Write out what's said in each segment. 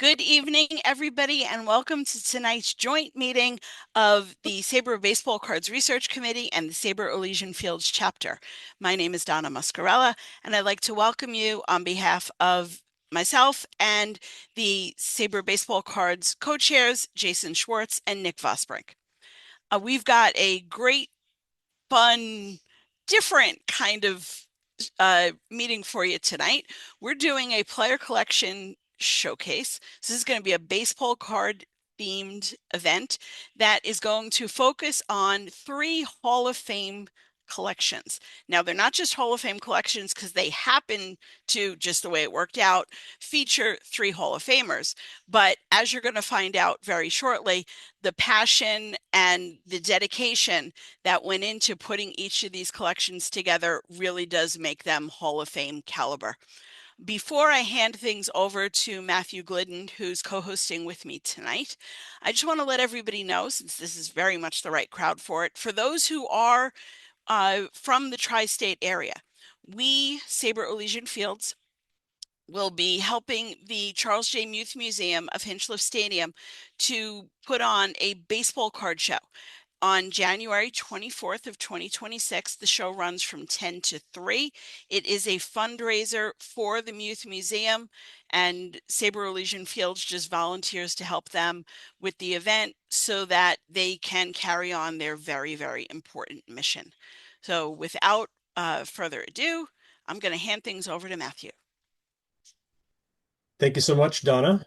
Good evening, everybody, and welcome to tonight's joint meeting of the SABR Baseball Cards Research Committee and the SABR Elysian Fields chapter. My name is Donna Muscarella, and I'd like to welcome you on behalf of myself and the SABR Baseball Cards co-chairs, Jason Schwartz and Nick Vosbrink. We've got a great, fun, different kind of meeting for you tonight. We're doing a player collection showcase. So this is going to be a baseball card themed event that is going to focus on 3 Hall of Fame collections. Now, they're not just Hall of Fame collections because they happen to, just the way it worked out, feature 3 Hall of Famers. But as you're going to find out very shortly, the passion and the dedication that went into putting each of these collections together really does make them Hall of Fame caliber. Before I hand things over to Matthew Glidden, who's co-hosting with me tonight, I just want to let everybody know, since this is very much the right crowd for it, for those who are from the tri-state area, we, SABR Elysian Fields, will be helping the Charles J. Muth Museum of Hinchliffe Stadium to put on a baseball card show. On January 24th of 2026, the show runs from 10 to 3. It is a fundraiser for the Muth Museum, and SABR Elysian Fields just volunteers to help them with the event so that they can carry on their very, very important mission. So without further ado, I'm going to hand things over to Matthew. Thank you so much, Donna.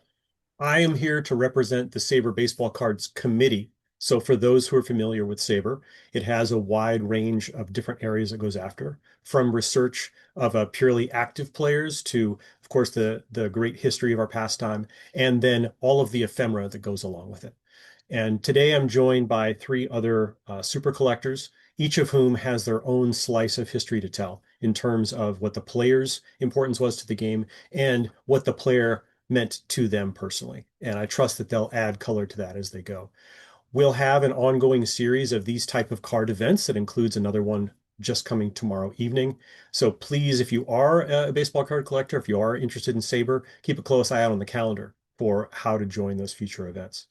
I am here to represent the SABR Baseball Cards Committee. So for those who are familiar with SABR, it has a wide range of different areas it goes after, from research of purely active players to, of course, the great history of our pastime, and then all of the ephemera that goes along with it. And today I'm joined by 3 other super collectors, each of whom has their own slice of history to tell in terms of what the player's importance was to the game and what the player meant to them personally. And I trust that they'll add color to that as they go. We'll have an ongoing series of these type of card events that includes another one just coming tomorrow evening. So please, if you are a baseball card collector, if you are interested in SABR, keep a close eye out on the calendar for how to join those future events.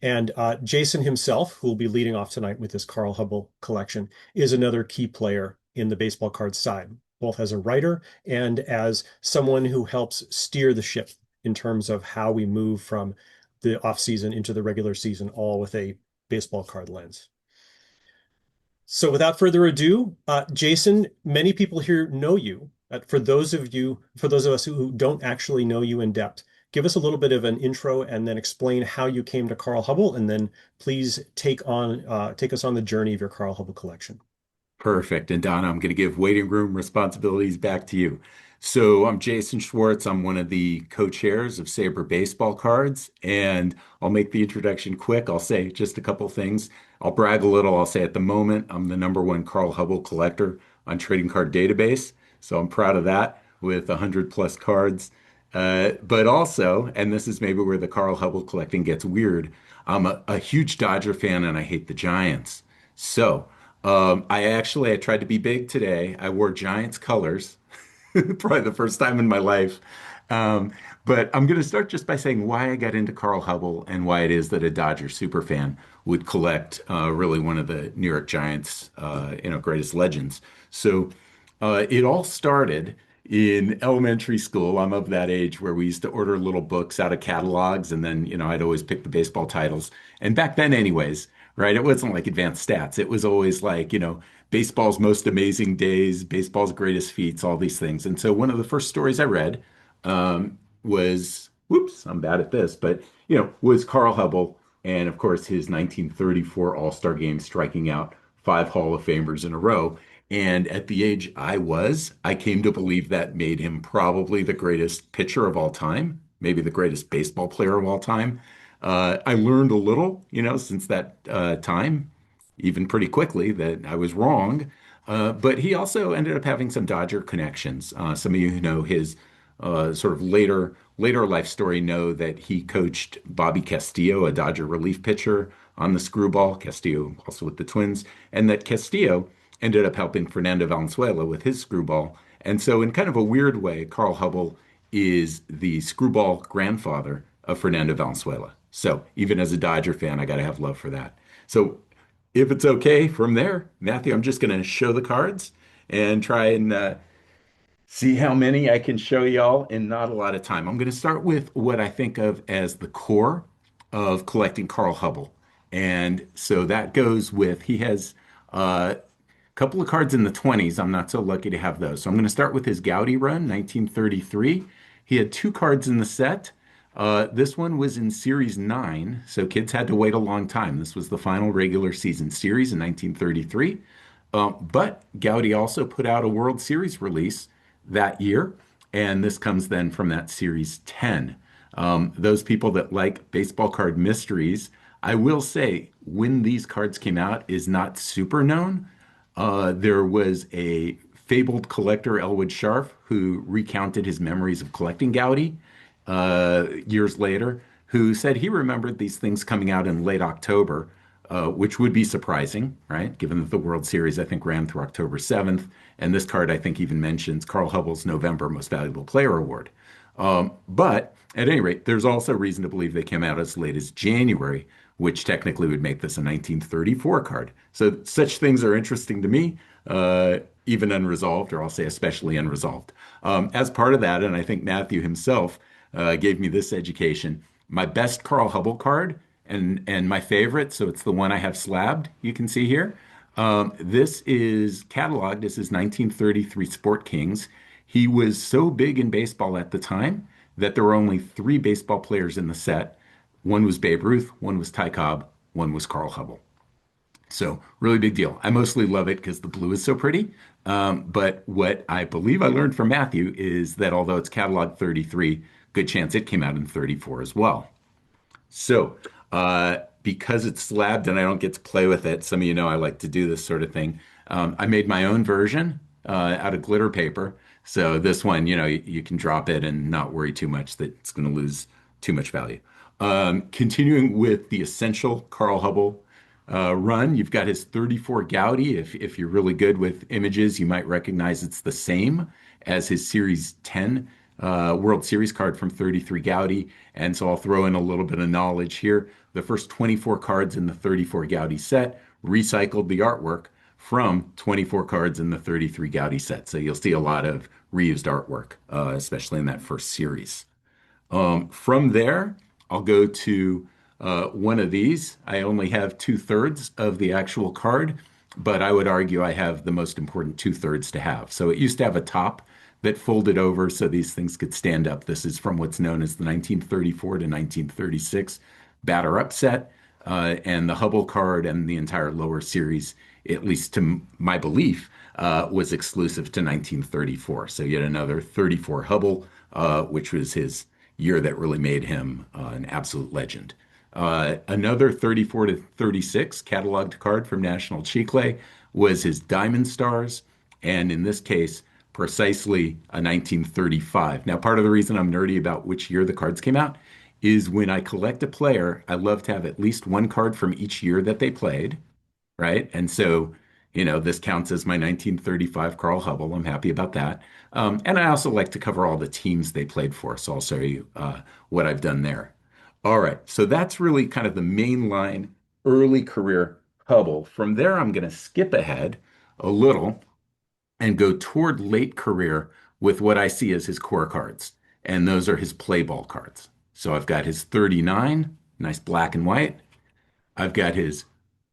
And Jason himself, who will be leading off tonight with this CARL HUBBELL collection, is another key player in the baseball card side, both as a writer and as someone who helps steer the ship in terms of how we move from the off season into the regular season, all with a baseball card lens. So without further ado, Jason, many people here know you. For those of us who don't actually know you in depth, give us a little bit of an intro and then explain how you came to CARL HUBBELL, and then please take us on the journey of your CARL HUBBELL collection. Perfect. And Donna, I'm going to give waiting room responsibilities back to you. So I'm Jason Schwartz. I'm one of the co-chairs of SABR Baseball Cards, and I'll make the introduction quick. I'll say just a couple things. I'll brag a little. I'll say at the moment, I'm the #1 CARL HUBBELL collector on Trading Card Database. So I'm proud of that with 100 plus cards. But also, and this is maybe where the CARL HUBBELL collecting gets weird, I'm a huge Dodger fan and I hate the Giants. So I tried to be big today. I wore Giants colors, probably the first time in my life. Um, but I'm going to start just by saying why I got into CARL HUBBELL and why it is that a Dodger super fan would collect really one of the New York Giants, greatest legends. So it all started in elementary school. I'm of that age where we used to order little books out of catalogs, and then, I'd always pick the baseball titles. And back then, anyways, right, it wasn't like advanced stats. It was always like, baseball's most amazing days, baseball's greatest feats, all these things. And so one of the first stories I read was, whoops, I'm bad at this, but, was CARL HUBBELL. And of course, his 1934 All-Star game striking out 5 Hall of Famers in a row. And at the age I came to believe that made him probably the greatest pitcher of all time, maybe the greatest baseball player of all time. I learned a little, since that time, even pretty quickly, that I was wrong. But he also ended up having some Dodger connections. Some of you who know his sort of later life story know that he coached Bobby Castillo, a Dodger relief pitcher, on the screwball. Castillo also with the Twins, and that Castillo ended up helping Fernando Valenzuela with his screwball. And so, in kind of a weird way, CARL HUBBELL is the screwball grandfather of Fernando Valenzuela. So even as a Dodger fan, I got to have love for that. So if it's okay from there, Matthew, I'm just going to show the cards and try and see how many I can show y'all in not a lot of time. I'm going to start with what I think of as the core of collecting Carl Hubbell. And so that goes with, he has a couple of cards in the 20s. I'm not so lucky to have those. So I'm going to start with his Gaudy run, 1933. He had two cards in the set. This one was in Series 9, so kids had to wait a long time. This was the final regular season series in 1933. But Gaudy also put out a World Series release that year, and this comes then from that Series 10. Those people that like baseball card mysteries, I will say when these cards came out is not super known. There was a fabled collector, Elwood Sharf, who recounted his memories of collecting Gaudy years later, who said he remembered these things coming out in late October, which would be surprising, right? Given that the World Series, I think, ran through October 7th. And this card, I think, even mentions Carl Hubbell's November Most Valuable Player Award. But at any rate, there's also reason to believe they came out as late as January, which technically would make this a 1934 card. So such things are interesting to me, even unresolved, or I'll say especially unresolved. As part of that, and I think Matthew himself gave me this education, my best Carl Hubbell card and my favorite, so it's the one I have slabbed, you can see here. This is cataloged as his 1933 Sport Kings. He was so big in baseball at the time that there were only three baseball players in the set. One was Babe Ruth, one was Ty Cobb, one was Carl Hubbell. So really big deal. I mostly love it because the blue is so pretty. But what I believe I learned from Matthew is that although it's cataloged 33, good chance it came out in 34 as well. So because it's slabbed and I don't get to play with it, some of you know I like to do this sort of thing. I made my own version out of glitter paper. So this one, you can drop it and not worry too much that it's going to lose too much value. Continuing with the essential Carl Hubbell run, you've got his 34 Gaudy. If you're really good with images, you might recognize it's the same as his Series 10 World Series card from 33 Gaudy. And so I'll throw in a little bit of knowledge here. The first 24 cards in the 34 Gaudy set recycled the artwork from 24 cards in the 33 Gaudy set. So you'll see a lot of reused artwork, especially in that first series. From there, I'll go to one of these. I only have 2/3 of the actual card, but I would argue I have the most important 2/3 to have. So it used to have a top that folded over so these things could stand up. This is from what's known as the 1934 to 1936 batter up set, and the Hubbell card and the entire lower series, at least to my belief, was exclusive to 1934. So yet another 34 Hubbell, which was his year that really made him an absolute legend. Another 34 to 36 cataloged card from National Chicle was his Diamond Stars, and in this case, precisely a 1935. Now, part of the reason I'm nerdy about which year the cards came out is when I collect a player, I love to have at least one card from each year that they played, right? And so, this counts as my 1935 Carl Hubbell. I'm happy about that. And I also like to cover all the teams they played for, so I'll show you what I've done there. All right, so that's really kind of the main line, early career Hubbell. From there, I'm going to skip ahead a little and go toward late career with what I see as his core cards. And those are his play ball cards. So I've got his 39, nice black and white. I've got his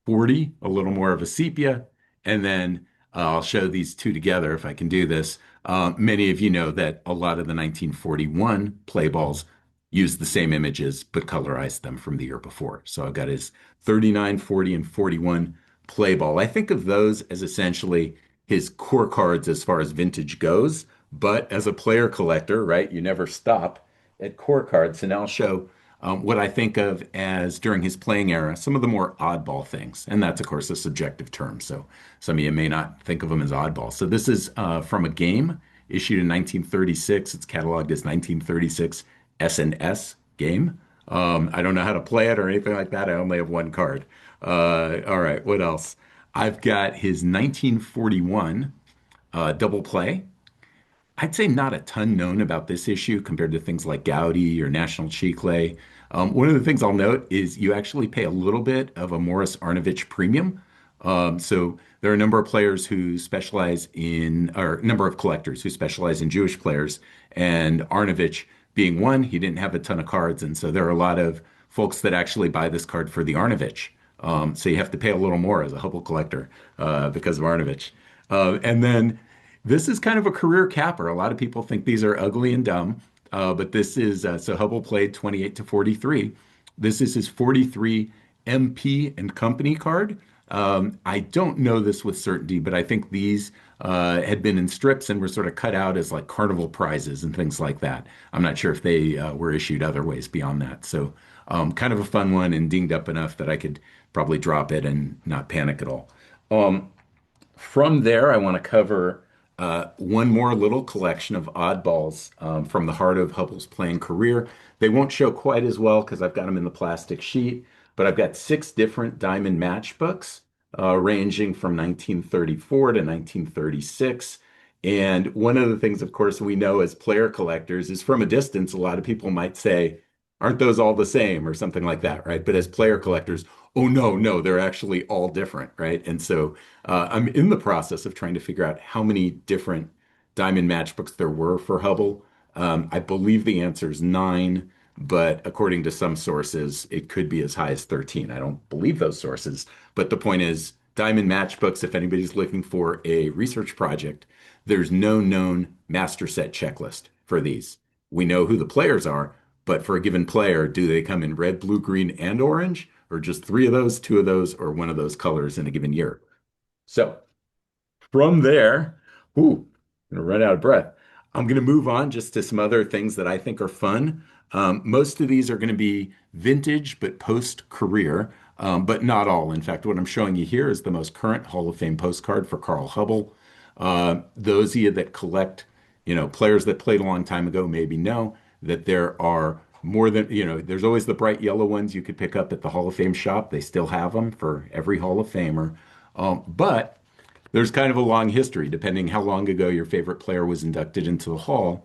40, a little more of a sepia. And then I'll show these two together if I can do this. Many of you know that a lot of the 1941 play balls use the same images, but colorize them from the year before. So I've got his 39, 40, and 41 play ball. I think of those as essentially his core cards as far as vintage goes, but as a player collector, right, you never stop at core cards. And I'll show what I think of as during his playing era, some of the more oddball things. And that's, of course, a subjective term. So some of you may not think of them as oddball. So this is from a game issued in 1936. It's cataloged as 1936 S&S game. I don't know how to play it or anything like that. I only have one card. All right, what else? I've got his 1941 double play. I'd say not a ton known about this issue compared to things like Gaudi or National Chiclet. One of the things I'll note is you actually pay a little bit of a Morris Arnovich premium. So there are a number of players who specialize in, or a number of collectors who specialize in Jewish players, and Arnovich being one, he didn't have a ton of cards, and so there are a lot of folks that actually buy this card for the Arnovich. So you have to pay a little more as a Hubble collector because of Arnovich. And then this is kind of a career capper. A lot of people think these are ugly and dumb, but this is so Hubble played 28 to 43. This is his 43 MP and Company card. I don't know this with certainty, but I think these had been in strips and were sort of cut out as like carnival prizes and things like that. I'm not sure if they were issued other ways beyond that. So, kind of a fun one and dinged up enough that I could probably drop it and not panic at all. Um, from there, I want to cover one more little collection of oddballs from the heart of Hubble's playing career. They won't show quite as well because I've got them in the plastic sheet, but I've got six different diamond matchbooks ranging from 1934 to 1936. And one of the things, of course, we know as player collectors is from a distance, a lot of people might say, aren't those all the same or something like that, right? But as player collectors, oh no, no, they're actually all different, right? And so I'm in the process of trying to figure out how many different diamond matchbooks there were for Hubble. I believe the answer is nine, but according to some sources, it could be as high as 13. I don't believe those sources, but the point is, diamond matchbooks, if anybody's looking for a research project, there's no known master set checklist for these. We know who the players are, but for a given player, do they come in red, blue, green, and orange, or just three of those, two of those, or one of those colors in a given year? So from there, ooh, I'm gonna run out of breath. I'm gonna move on just to some other things that I think are fun. Most of these are going to be vintage, but post-career, but not all. In fact, what I'm showing you here is the most current Hall of Fame postcard for Carl Hubble. Those of you that collect, players that played a long time ago maybe know that there are more than, there's always the bright yellow ones you could pick up at the Hall of Fame shop. They still have them for every Hall of Famer. But there's kind of a long history, depending how long ago your favorite player was inducted into the Hall.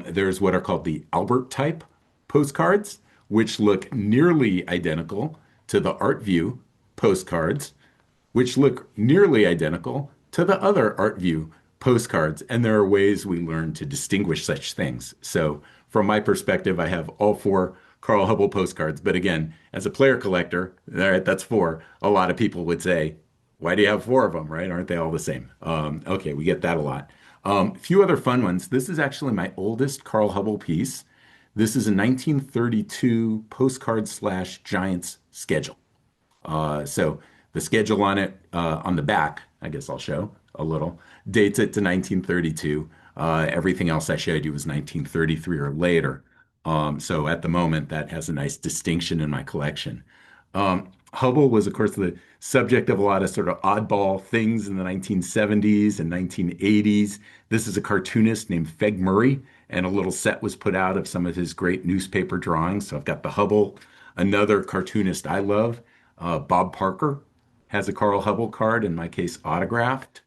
There's what are called the Albert type postcards, which look nearly identical to the Art View postcards, which look nearly identical to the other Art View postcards. And there are ways we learn to distinguish such things. So, from my perspective, I have all four Carl Hubble postcards. But again, as a player collector, all right, that's four. A lot of people would say, why do you have four of them, right? Aren't they all the same? Okay, we get that a lot. A few other fun ones. This is actually my oldest Carl Hubble piece. This is a 1932 postcard slash Giants schedule. So the schedule on it, on the back, I guess I'll show a little, dates it to 1932. Everything else I showed you was 1933 or later. So at the moment, that has a nice distinction in my collection. Hubble was, of course, the subject of a lot of sort of oddball things in the 1970s and 1980s. This is a cartoonist named Feg Murray, and a little set was put out of some of his great newspaper drawings. So I've got the Hubble. Another cartoonist I love, Bob Parker, has a Carl Hubble card, in my case, autographed.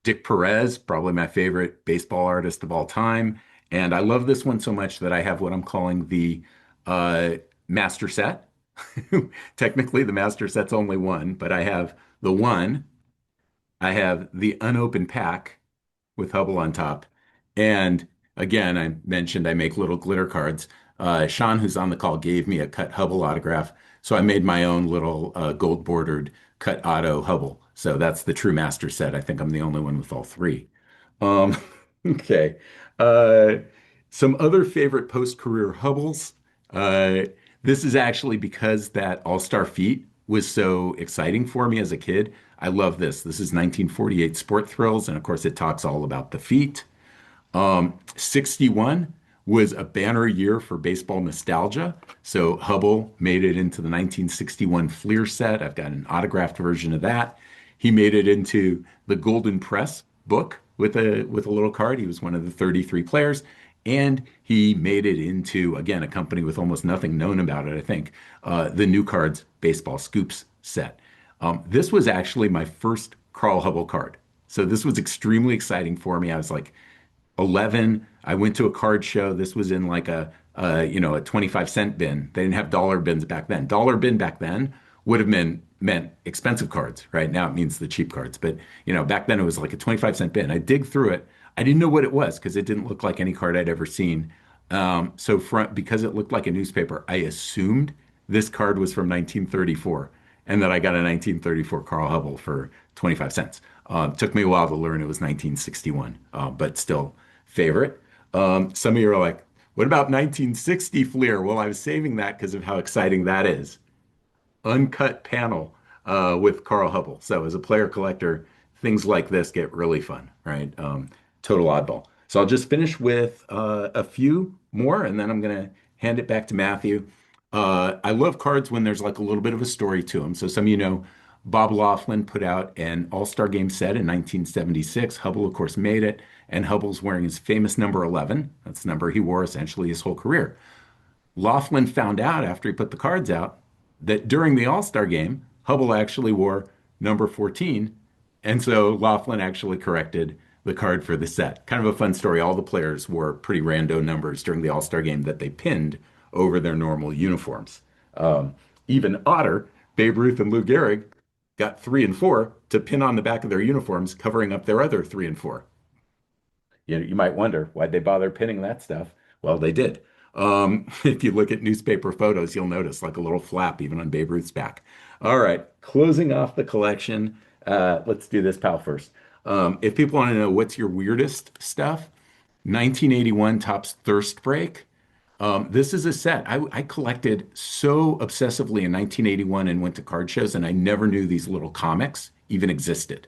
Dick Perez, probably my favorite baseball artist of all time. And I love this one so much that I have what I'm calling the master set. Technically, the master set's only one, but I have the one, I have the unopened pack with Hubble on top. And again, I mentioned I make little glitter cards. Sean, who's on the call, gave me a cut Hubble autograph. So I made my own little gold bordered cut auto Hubble. So that's the true master set. I think I'm the only one with all three. Um, okay. Uh, some other favorite post-career Hubbles. This is actually because that All-Star Feat was so exciting for me as a kid. I love this. This is 1948 Sport Thrills, and of course, it talks all about the feat. 61 was a banner year for baseball nostalgia. So Hubble made it into the 1961 Fleer set. I've got an autographed version of that. He made it into the Golden Press book with a little card. He was one of the 33 players. And he made it into, again, a company with almost nothing known about it, I think, the New Cards Baseball Scoops set. This was actually my first Carl Hubble card. So this was extremely exciting for me. I was like 11. I went to a card show. This was in like a 25-cent bin. They didn't have dollar bins back then. Dollar bin back then would have meant expensive cards. Right now it means the cheap cards. But back then it was like a 25-cent bin. I dig through it. I didn't know what it was because it didn't look like any card I'd ever seen. Because it looked like a newspaper, I assumed this card was from 1934 and that I got a 1934 Carl Hubble for 25 cents. Took me a while to learn it was 1961, but still favorite. Some of you are like, what about 1960 Fleer? Well, I was saving that because of how exciting that is. Uncut panel with Carl Hubble. So as a player collector, things like this get really fun, right? Total oddball. So I'll just finish with a few more, and then I'm going to hand it back to Matthew. I love cards when there's like a little bit of a story to them. So some of you know Bob Laughlin put out an All-Star Game set in 1976. Hubble, of course, made it, and Hubble's wearing his famous number 11. That's the number he wore essentially his whole career. Laughlin found out after he put the cards out that during the All-Star Game, Hubble actually wore number 14, and so Laughlin actually corrected the card for the set. Kind of a fun story. All the players wore pretty rando numbers during the All-Star Game that they pinned over their normal uniforms. Even odder, Babe Ruth and Lulgjaraj got 3 and 4 to pin on the back of their uniforms, covering up their other 3 and 4. You might wonder why'd they bother pinning that stuff? Well, they did. If you look at newspaper photos, you'll notice like a little flap even on Babe Ruth's back. All right, closing off the collection. Let's do this pal first. If people want to know what's your weirdest stuff, 1981 Topps Thirst Break. This is a set I collected so obsessively in 1981 and went to card shows, and I never knew these little comics even existed.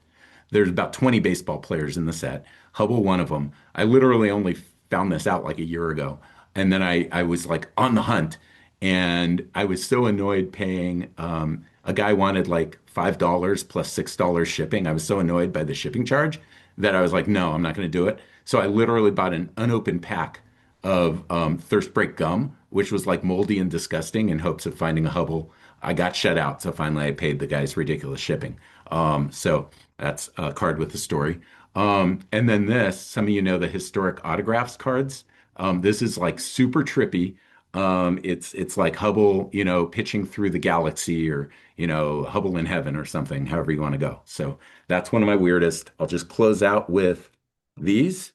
There's about 20 baseball players in the set. Hubble, one of them. I literally only found this out like a year ago. And then I was like on the hunt, and I was so annoyed paying. A guy wanted like $5 plus $6 shipping. I was so annoyed by the shipping charge that I was like, no, I'm not going to do it. So I literally bought an unopened pack of Thirst Break gum, which was like moldy and disgusting, in hopes of finding a Hubble. I got shut out, so finally I paid the guy's ridiculous shipping. So that's a card with a story. And then this, some of you know the historic autographs cards. This is like super trippy. It's like Hubble, pitching through the galaxy, or Hubble in heaven or something, however you want to go. So that's one of my weirdest. I'll just close out with these.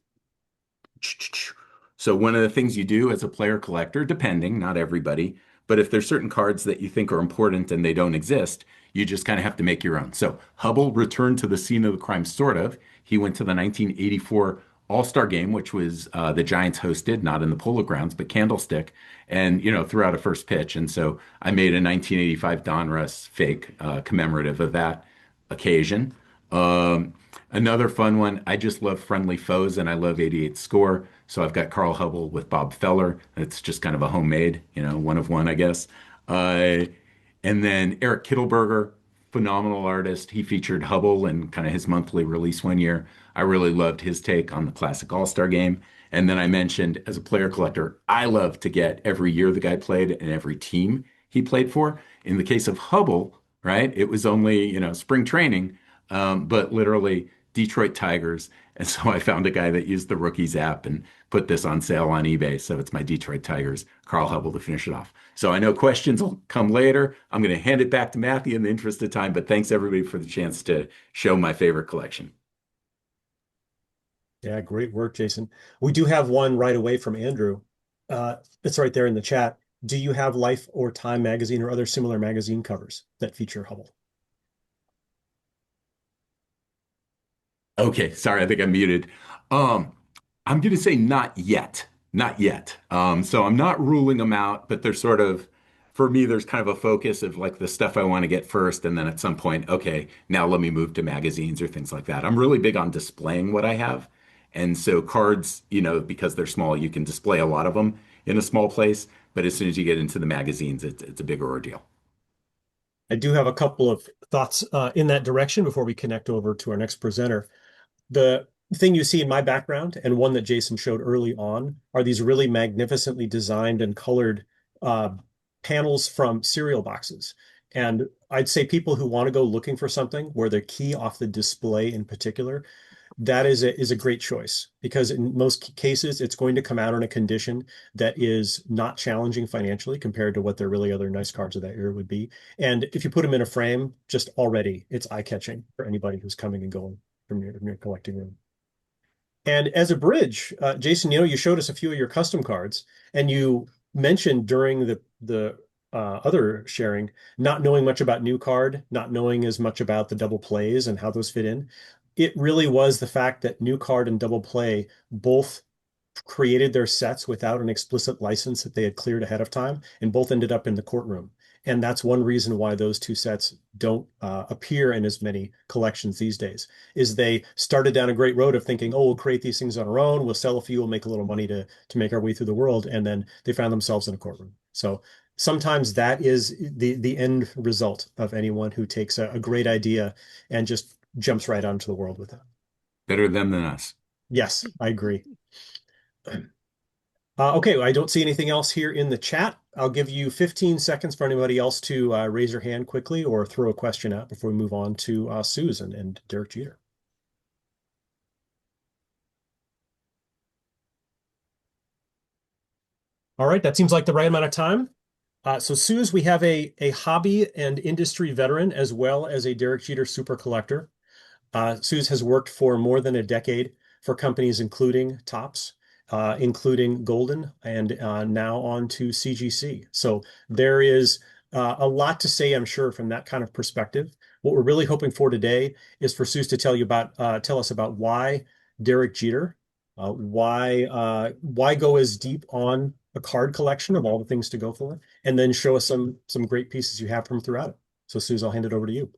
So one of the things you do as a player collector, depending, not everybody, but if there's certain cards that you think are important and they don't exist, you just kind of have to make your own. So Hubble returned to the scene of the crime, sort of. He went to the 1984 All-Star Game, which was the Giants hosted, not in the Polo Grounds, but Candlestick, and threw out a first pitch. And so I made a 1985 Donruss fake commemorative of that occasion. Another fun one, I just love Friendly Foes, and I love 88 Score. So I've got Carl Hubble with Bob Feller. It's just kind of a homemade, one of one, I guess. And then Eric Kittelberger, phenomenal artist. He featured Hubble in kind of his monthly release one year. I really loved his take on the classic All-Star Game. And then I mentioned, as a player collector, I love to get every year the guy played and every team he played for. In the case of Hubble, right, it was only, spring training, but literally Detroit Tigers. And so I found a guy that used the Rookies app and put this on sale on eBay. So it's my Detroit Tigers, Carl Hubble, to finish it off. So I know questions will come later. I'm going to hand it back to Matthew in the interest of time, but thanks everybody for the chance to show my favorite collection. Yeah, great work, Jason. We do have one right away from Andrew. It's right there in the chat. Do you have Life or Time magazine or other similar magazine covers that feature Hubble? Okay, sorry, I think I'm muted. I'm going to say not yet, not yet. So I'm not ruling them out, but there's sort of, for me, there's kind of a focus of like the stuff I want to get first, and then at some point, okay, now let me move to magazines or things like that. I'm really big on displaying what I have. And so cards, because they're small, you can display a lot of them in a small place. But as soon as you get into the magazines, it's a bigger ordeal. I do have a couple of thoughts in that direction before we connect over to our next presenter. The thing you see in my background, and one that Jason showed early on, are these really magnificently designed and colored panels from cereal boxes. And I'd say people who want to go looking for something where they key off the display in particular, that is a great choice because in most cases it's going to come out in a condition that is not challenging financially compared to what their really other nice cards of that year would be. And if you put them in a frame, just already it's eye-catching for anybody who's coming and going from your collecting room. And as a bridge, Jason, you showed us a few of your custom cards, and you mentioned during the other sharing, not knowing much about new card, not knowing as much about the double plays and how those fit in. It really was the fact that new card and double play both created their sets without an explicit license that they had cleared ahead of time, and both ended up in the courtroom. And that's one reason why those two sets don't appear in as many collections these days, is they started down a great road of thinking, oh, we'll create these things on our own, we'll sell a few, we'll make a little money to make our way through the world, and then they found themselves in a courtroom. So sometimes that is the end result of anyone who takes a great idea and just jumps right onto the world with it. Better them than us. Yes, I agree. Okay, I don't see anything else here in the chat. I'll give you 15 seconds for anybody else to raise your hand quickly or throw a question out before we move on to Susan and Derek Jeter. All right, that seems like the right amount of time. So Suze, we have a hobby and industry veteran as well as a Derek Jeter super collector. Suze has worked for more than a decade for companies including Topps, including Golden, and now on to CGC. So there is a lot to say, I'm sure, from that kind of perspective. What we're really hoping for today is for Suze to tell us about why Derek Jeter, why go as deep on a card collection of all the things to go for, and then show us some great pieces you have from throughout it. So Suze, I'll hand it over to you.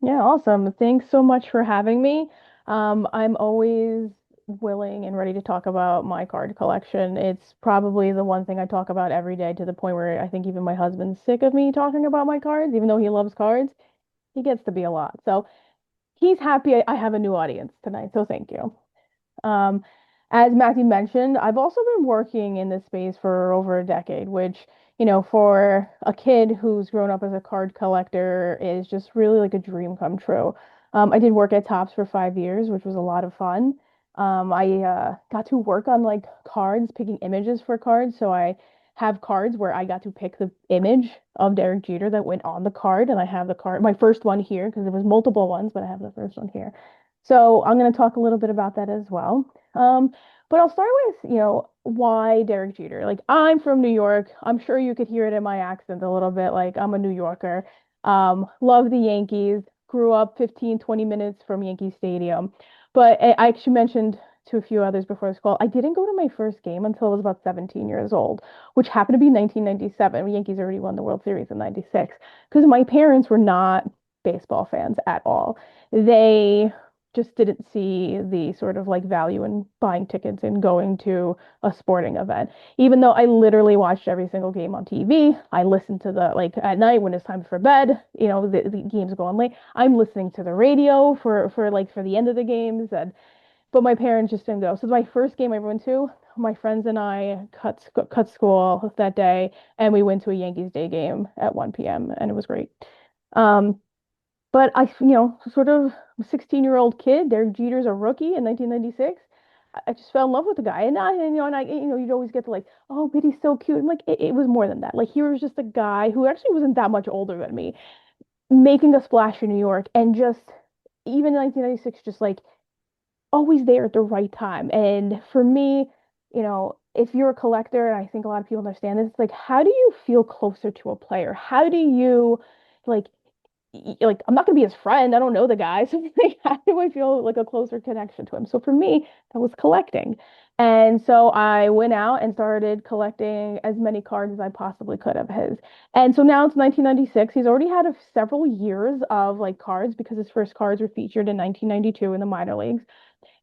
Yeah, awesome. Thanks so much for having me. I'm always willing and ready to talk about my card collection. It's probably the one thing I talk about every day to the point where I think even my husband's sick of me talking about my cards, even though he loves cards. He gets to be a lot. So he's happy I have a new audience tonight. So thank you. Um, as Matthew mentioned, I've also been working in this space for over a decade, which, for a kid who's grown up as a card collector is just really like a dream come true. I did work at Topps for 5 years, which was a lot of fun. I got to work on like cards, picking images for cards. So I have cards where I got to pick the image of Derek Jeter that went on the card, and I have the card, my first one here, because there was multiple ones, but I have the first one here. So I'm going to talk a little bit about that as well. Um, but I'll start with, why Derek Jeter? Like, I'm from New York. I'm sure you could hear it in my accent a little bit. Like, I'm a New Yorker. Love the Yankees. Grew up 15, 20 minutes from Yankee Stadium. But I actually mentioned to a few others before this call, I didn't go to my first game until I was about 17 years old, which happened to be 1997. The Yankees already won the World Series in 96. Because my parents were not baseball fans at all. They just didn't see the sort of like value in buying tickets and going to a sporting event. Even though I literally watched every single game on TV, I listened to the like at night when it's time for bed, the games go on late. I'm listening to the radio for the end of the games, and but my parents just didn't go. So my first game I went to, my friends and I cut school that day, and we went to a Yankees Day game at 1 p.m. and it was great. Um, but sort of 16-year-old kid, Derek Jeter's a rookie in 1996. I just fell in love with the guy, you'd always get to like, oh, but he's so cute. I'm like, it was more than that. Like, he was just a guy who actually wasn't that much older than me, making a splash in New York, and just even in 1996, just like always there at the right time. And for me, if you're a collector, and I think a lot of people understand this, it's like, how do you feel closer to a player? How do you like like I'm not gonna be his friend. I don't know the guy. So like, how do I feel like a closer connection to him? So for me, that was collecting. And so I went out and started collecting as many cards as I possibly could of his. And so now it's 1996. He's already had several years of like cards because his first cards were featured in 1992 in the minor leagues.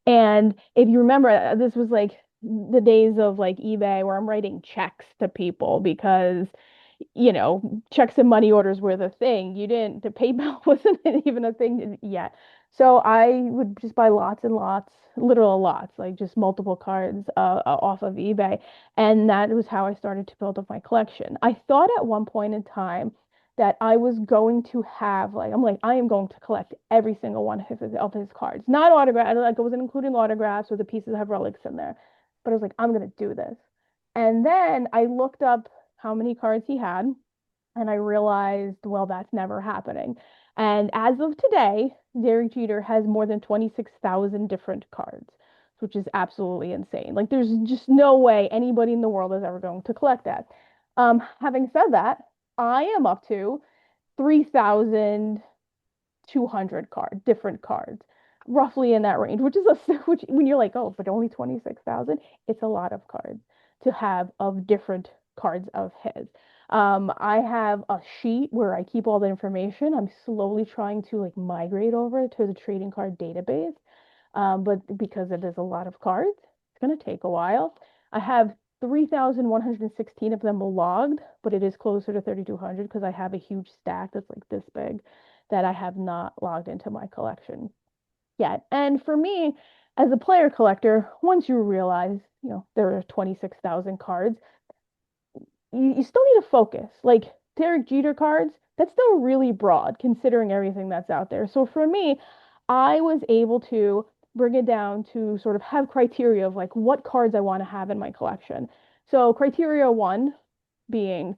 And if you remember, this was like the days of like eBay where I'm writing checks to people because, checks and money orders were the thing. The PayPal wasn't even a thing yet. So I would just buy lots and lots, literal lots, like just multiple cards off of eBay. And that was how I started to build up my collection. I thought at one point in time that I was going to have like I'm like I am going to collect every single one of his cards. Not autograph, like I wasn't including autographs or the pieces that have relics in there. But I was like, I'm gonna do this. And then I looked up how many cards he had, and I realized, well, that's never happening. And as of today, Derek Jeter has more than 26,000 different cards, which is absolutely insane. Like, there's just no way anybody in the world is ever going to collect that. Having said that, I am up to 3,200 different cards, roughly in that range, which is which when you're like, oh, but only 26,000, it's a lot of cards to have of different cards of his. I have a sheet where I keep all the information. I'm slowly trying to like migrate over to the trading card database. But because it is a lot of cards, it's going to take a while. I have 3,116 of them logged, but it is closer to 3,200 because I have a huge stack that's like this big that I have not logged into my collection yet. And for me, as a player collector, once you realize, there are 26,000 cards, you still need to focus. Like Derek Jeter cards, that's still really broad considering everything that's out there. So for me, I was able to bring it down to sort of have criteria of like what cards I want to have in my collection. So criteria one being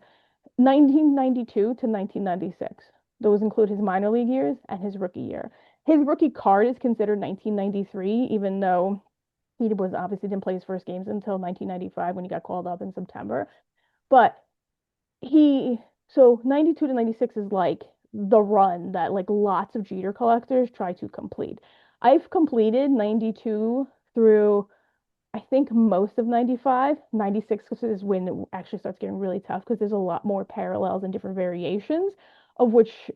1992 to 1996. Those include his minor league years and his rookie year. His rookie card is considered 1993, even though he was obviously didn't play his first games until 1995 when he got called up in September. But he, so 92 to 96 is like the run that like lots of Jeter collectors try to complete. I've completed 92 through I think most of 95. 96 is when it actually starts getting really tough because there's a lot more parallels and different variations of which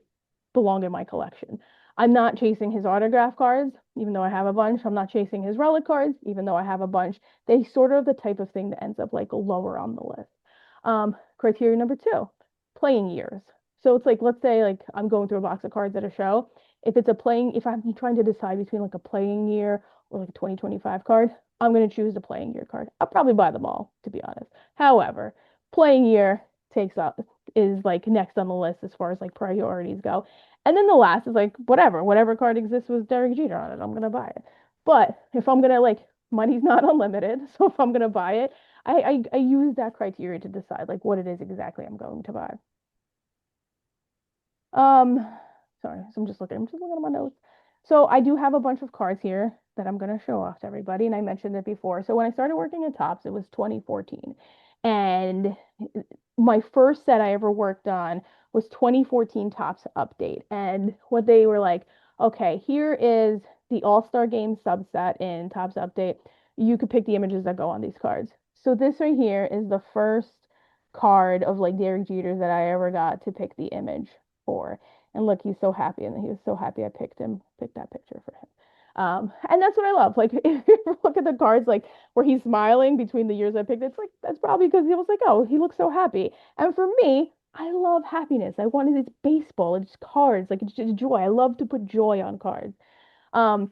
belong in my collection. I'm not chasing his autograph cards, even though I have a bunch. I'm not chasing his relic cards, even though I have a bunch. They sort of the type of thing that ends up like lower on the list. Criteria number two, playing years. So it's like, let's say like I'm going through a box of cards at a show. If I'm trying to decide between like a playing year or like a 2025 card, I'm going to choose the playing year card. I'll probably buy them all, to be honest. However, playing year takes up is like next on the list as far as like priorities go. And then the last is like whatever card exists with Derek Jeter on it, I'm gonna buy it. But if I'm gonna like money's not unlimited, so if I'm gonna buy it, I use that criteria to decide like what it is exactly I'm going to buy. Um, sorry, so I'm just looking at my notes. So I do have a bunch of cards here that I'm gonna show off to everybody, and I mentioned it before. So when I started working at Topps, it was 2014, and my first set I ever worked on was 2014 Topps Update, and what they were like, okay, here is the All-Star Game subset in Topps Update. You could pick the images that go on these cards. So this right here is the first card of like Derek Jeter that I ever got to pick the image for. And look, he's so happy, and he was so happy I picked that picture for him. And that's what I love. Like, if you look at the cards, like where he's smiling between the years I picked, it's like that's probably because he was like, oh, he looks so happy. And for me, I love happiness. I wanted it's baseball, it's cards, like it's just joy. I love to put joy on cards. Um,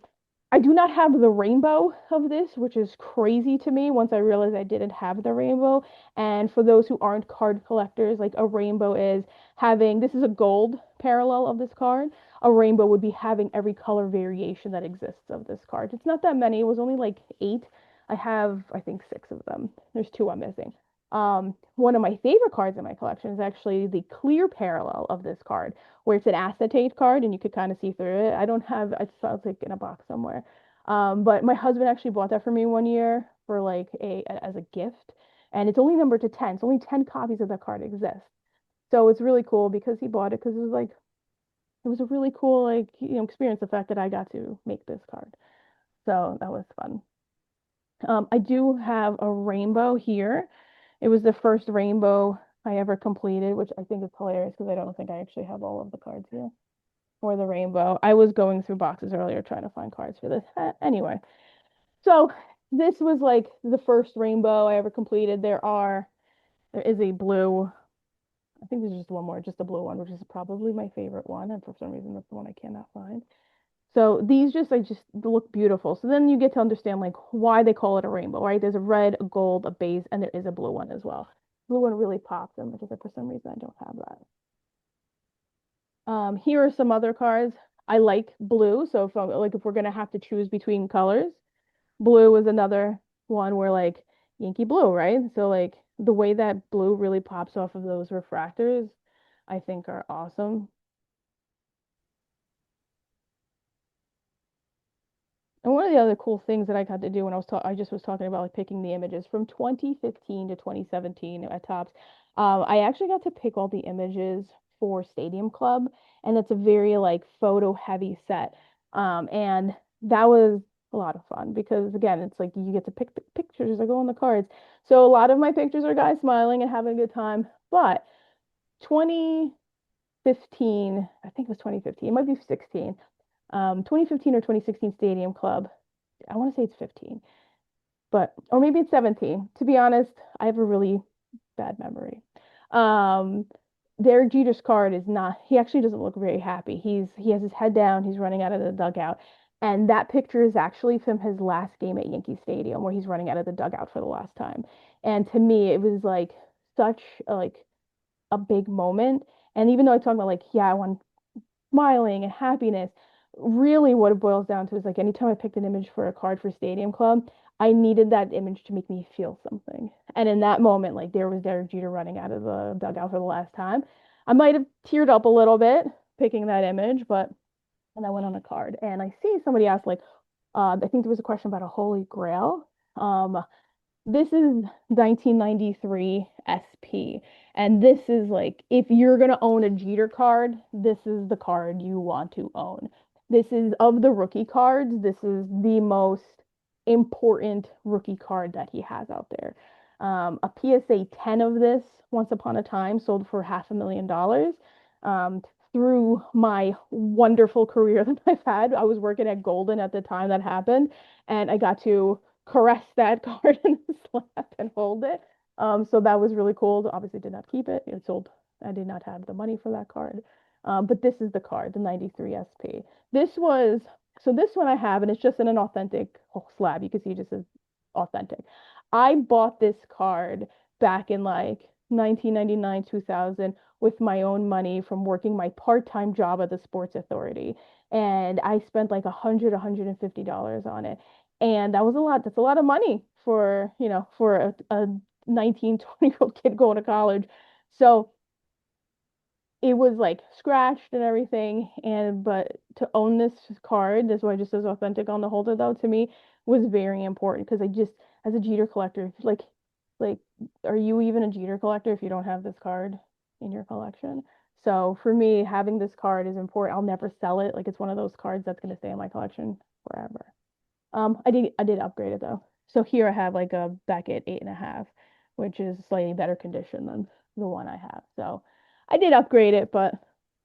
I do not have the rainbow of this, which is crazy to me once I realized I didn't have the rainbow. And for those who aren't card collectors, like a rainbow is having, this is a gold parallel of this card. A rainbow would be having every color variation that exists of this card. It's not that many. It was only like 8. I have, I think, 6 of them. There's 2 I'm missing. One of my favorite cards in my collection is actually the clear parallel of this card, where it's an acetate card and you could kind of see through it. I don't have, I saw it's like in a box somewhere. But my husband actually bought that for me one year for like as a gift, and it's only numbered to 10. So only 10 copies of that card exist. So it's really cool because he bought it because it was a really cool like experience, the fact that I got to make this card. So that was fun. I do have a rainbow here. It was the first rainbow I ever completed, which I think is hilarious because I don't think I actually have all of the cards here for the rainbow. I was going through boxes earlier trying to find cards for this. Anyway, so this was like the first rainbow I ever completed. There is a blue. I think there's just one more, just a blue one, which is probably my favorite one, and for some reason that's the one I cannot find. So these just look beautiful. So then you get to understand like why they call it a rainbow, right? There's a red, a gold, a base, and there is a blue one as well. Blue one really pops them, which is like for some reason I don't have that. Here are some other cards. I like blue, so if we're gonna have to choose between colors, blue is another one where like Yankee blue, right? So like the way that blue really pops off of those refractors, I think are awesome. And one of the other cool things that I got to do when I just was talking about like picking the images from 2015 to 2017 at Topps. I actually got to pick all the images for Stadium Club, and it's a very like photo heavy set. And that was a lot of fun because again, it's like you get to pick the pictures that go on the cards. So a lot of my pictures are guys smiling and having a good time. But 2015, I think it was 2015, it might be 16. 2015 or 2016 Stadium Club. I want to say it's 15, but or maybe it's 17. To be honest, I have a really bad memory. Um, Derek Jeter's card is not, he actually doesn't look very happy. He has his head down, he's running out of the dugout. And that picture is actually from his last game at Yankee Stadium where he's running out of the dugout for the last time. And to me, it was like such like a big moment. And even though I talk about like, yeah, I want smiling and happiness. Really, what it boils down to is like anytime I picked an image for a card for Stadium Club, I needed that image to make me feel something. And in that moment, like there was Derek Jeter running out of the dugout for the last time. I might have teared up a little bit picking that image, but and I went on a card. And I see somebody asked like, I think there was a question about a Holy Grail. This is 1993 SP. And this is like, if you're going to own a Jeter card, this is the card you want to own. This is of the rookie cards, this is the most important rookie card that he has out there. A PSA 10 of this, once upon a time, sold for $500,000. Through my wonderful career that I've had, I was working at Golden at the time that happened, and I got to caress that card in his lap and hold it. So that was really cool. Obviously, did not keep it. It sold. I did not have the money for that card. But this is the card, the 93 SP. This was this one I have, and it's just in an authentic slab. You can see it just says authentic. I bought this card back in like 1999, 2000 with my own money from working my part-time job at the Sports Authority. And I spent like $150 on it. And that was a lot. That's a lot of money for, for a 19, 20-year-old kid going to college. So it was like scratched and everything. But to own this card, this one just says authentic on the holder though, to me was very important because I just, as a Jeter collector, like, are you even a Jeter collector if you don't have this card in your collection? So for me, having this card is important. I'll never sell it. Like it's one of those cards that's going to stay in my collection forever. I did upgrade it though. So here I have like a Beckett 8.5, which is slightly better condition than the one I have. So I did upgrade it, but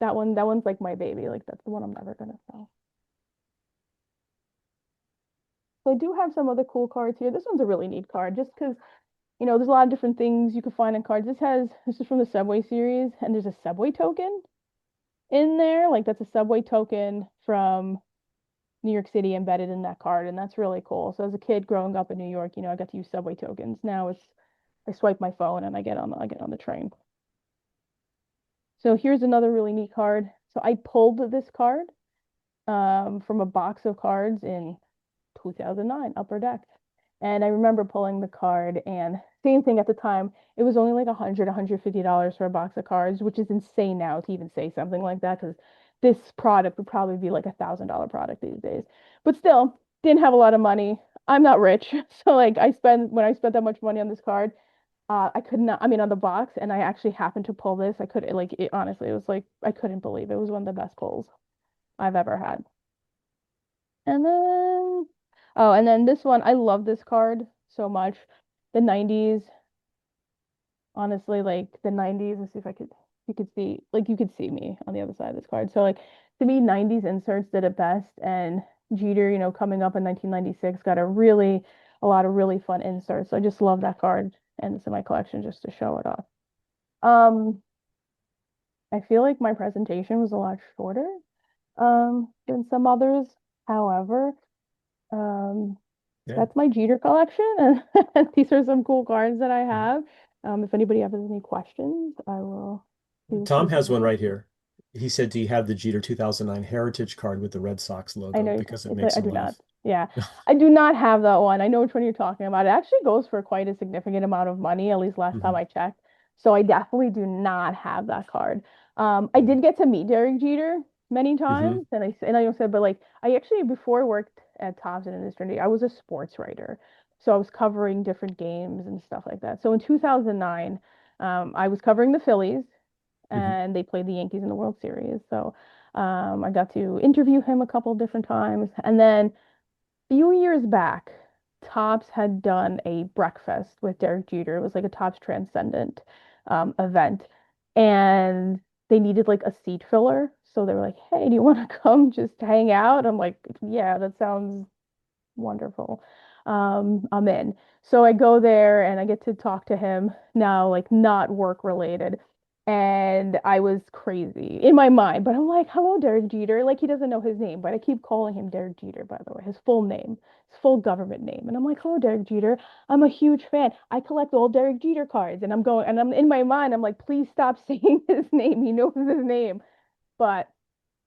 that one's like my baby. Like that's the one I'm never gonna sell. So I do have some other cool cards here. This one's a really neat card, just because there's a lot of different things you can find in cards. This is from the Subway series, and there's a Subway token in there. Like that's a Subway token from New York City embedded in that card, and that's really cool. So as a kid growing up in New York, I got to use Subway tokens. Now I swipe my phone and I get on the train. So here's another really neat card. So I pulled this card from a box of cards in 2009, Upper Deck. And I remember pulling the card and same thing at the time. It was only like $150 for a box of cards, which is insane now to even say something like that because this product would probably be like $1,000 product these days. But still, didn't have a lot of money. I'm not rich. So like when I spent that much money on this card, I could not, I mean on the box, and I actually happened to pull this. I could like it honestly, it was like I couldn't believe it. It was one of the best pulls I've ever had. And then and then this one, I love this card so much. The 90s, honestly, like the 90s, let's see if you could see, like you could see me on the other side of this card. So like to me, 90s inserts did it best. And Jeter, coming up in 1996, got a lot of really fun inserts. So I just love that card and it's in my collection just to show it off. Um, I feel like my presentation was a lot shorter than some others. However, um, Yeah. that's my Jeter collection, and these are some cool cards that I have. If anybody has any questions, I will. Tom has one right here. He said, "Do you have the Jeter 2009 Heritage card with the Red Sox I logo know because it it's like makes I him do not. laugh?" Yeah. I do not have that one. I know which one you're talking about. It actually goes for quite a significant amount of money, at least last time Hmm. I checked. So I definitely do not have that card. I did get to meet Derek Jeter many Hmm. times, and I said, but like I actually before I worked at Topps and Industry, I was a sports writer. So I was covering different games and stuff like that. So in 2009, I was covering the Phillies Hmm. and they played the Yankees in the World Series. So I got to interview him a couple different times. And then a few years back, Topps had done a breakfast with Derek Jeter. It was like a Topps Transcendent event. And they needed like a seat filler. So they were like, hey, do you want to come just hang out? I'm like, yeah, that sounds wonderful. I'm in. So I go there and I get to talk to him now, like not work related. And I was crazy in my mind, but I'm like, hello, Derek Jeter. Like he doesn't know his name, but I keep calling him Derek Jeter, by the way, his full name, his full government name. And I'm like, hello, Derek Jeter. I'm a huge fan. I collect all Derek Jeter cards. And I'm going, and I'm in my mind, I'm like, please stop saying his name. He knows his name. But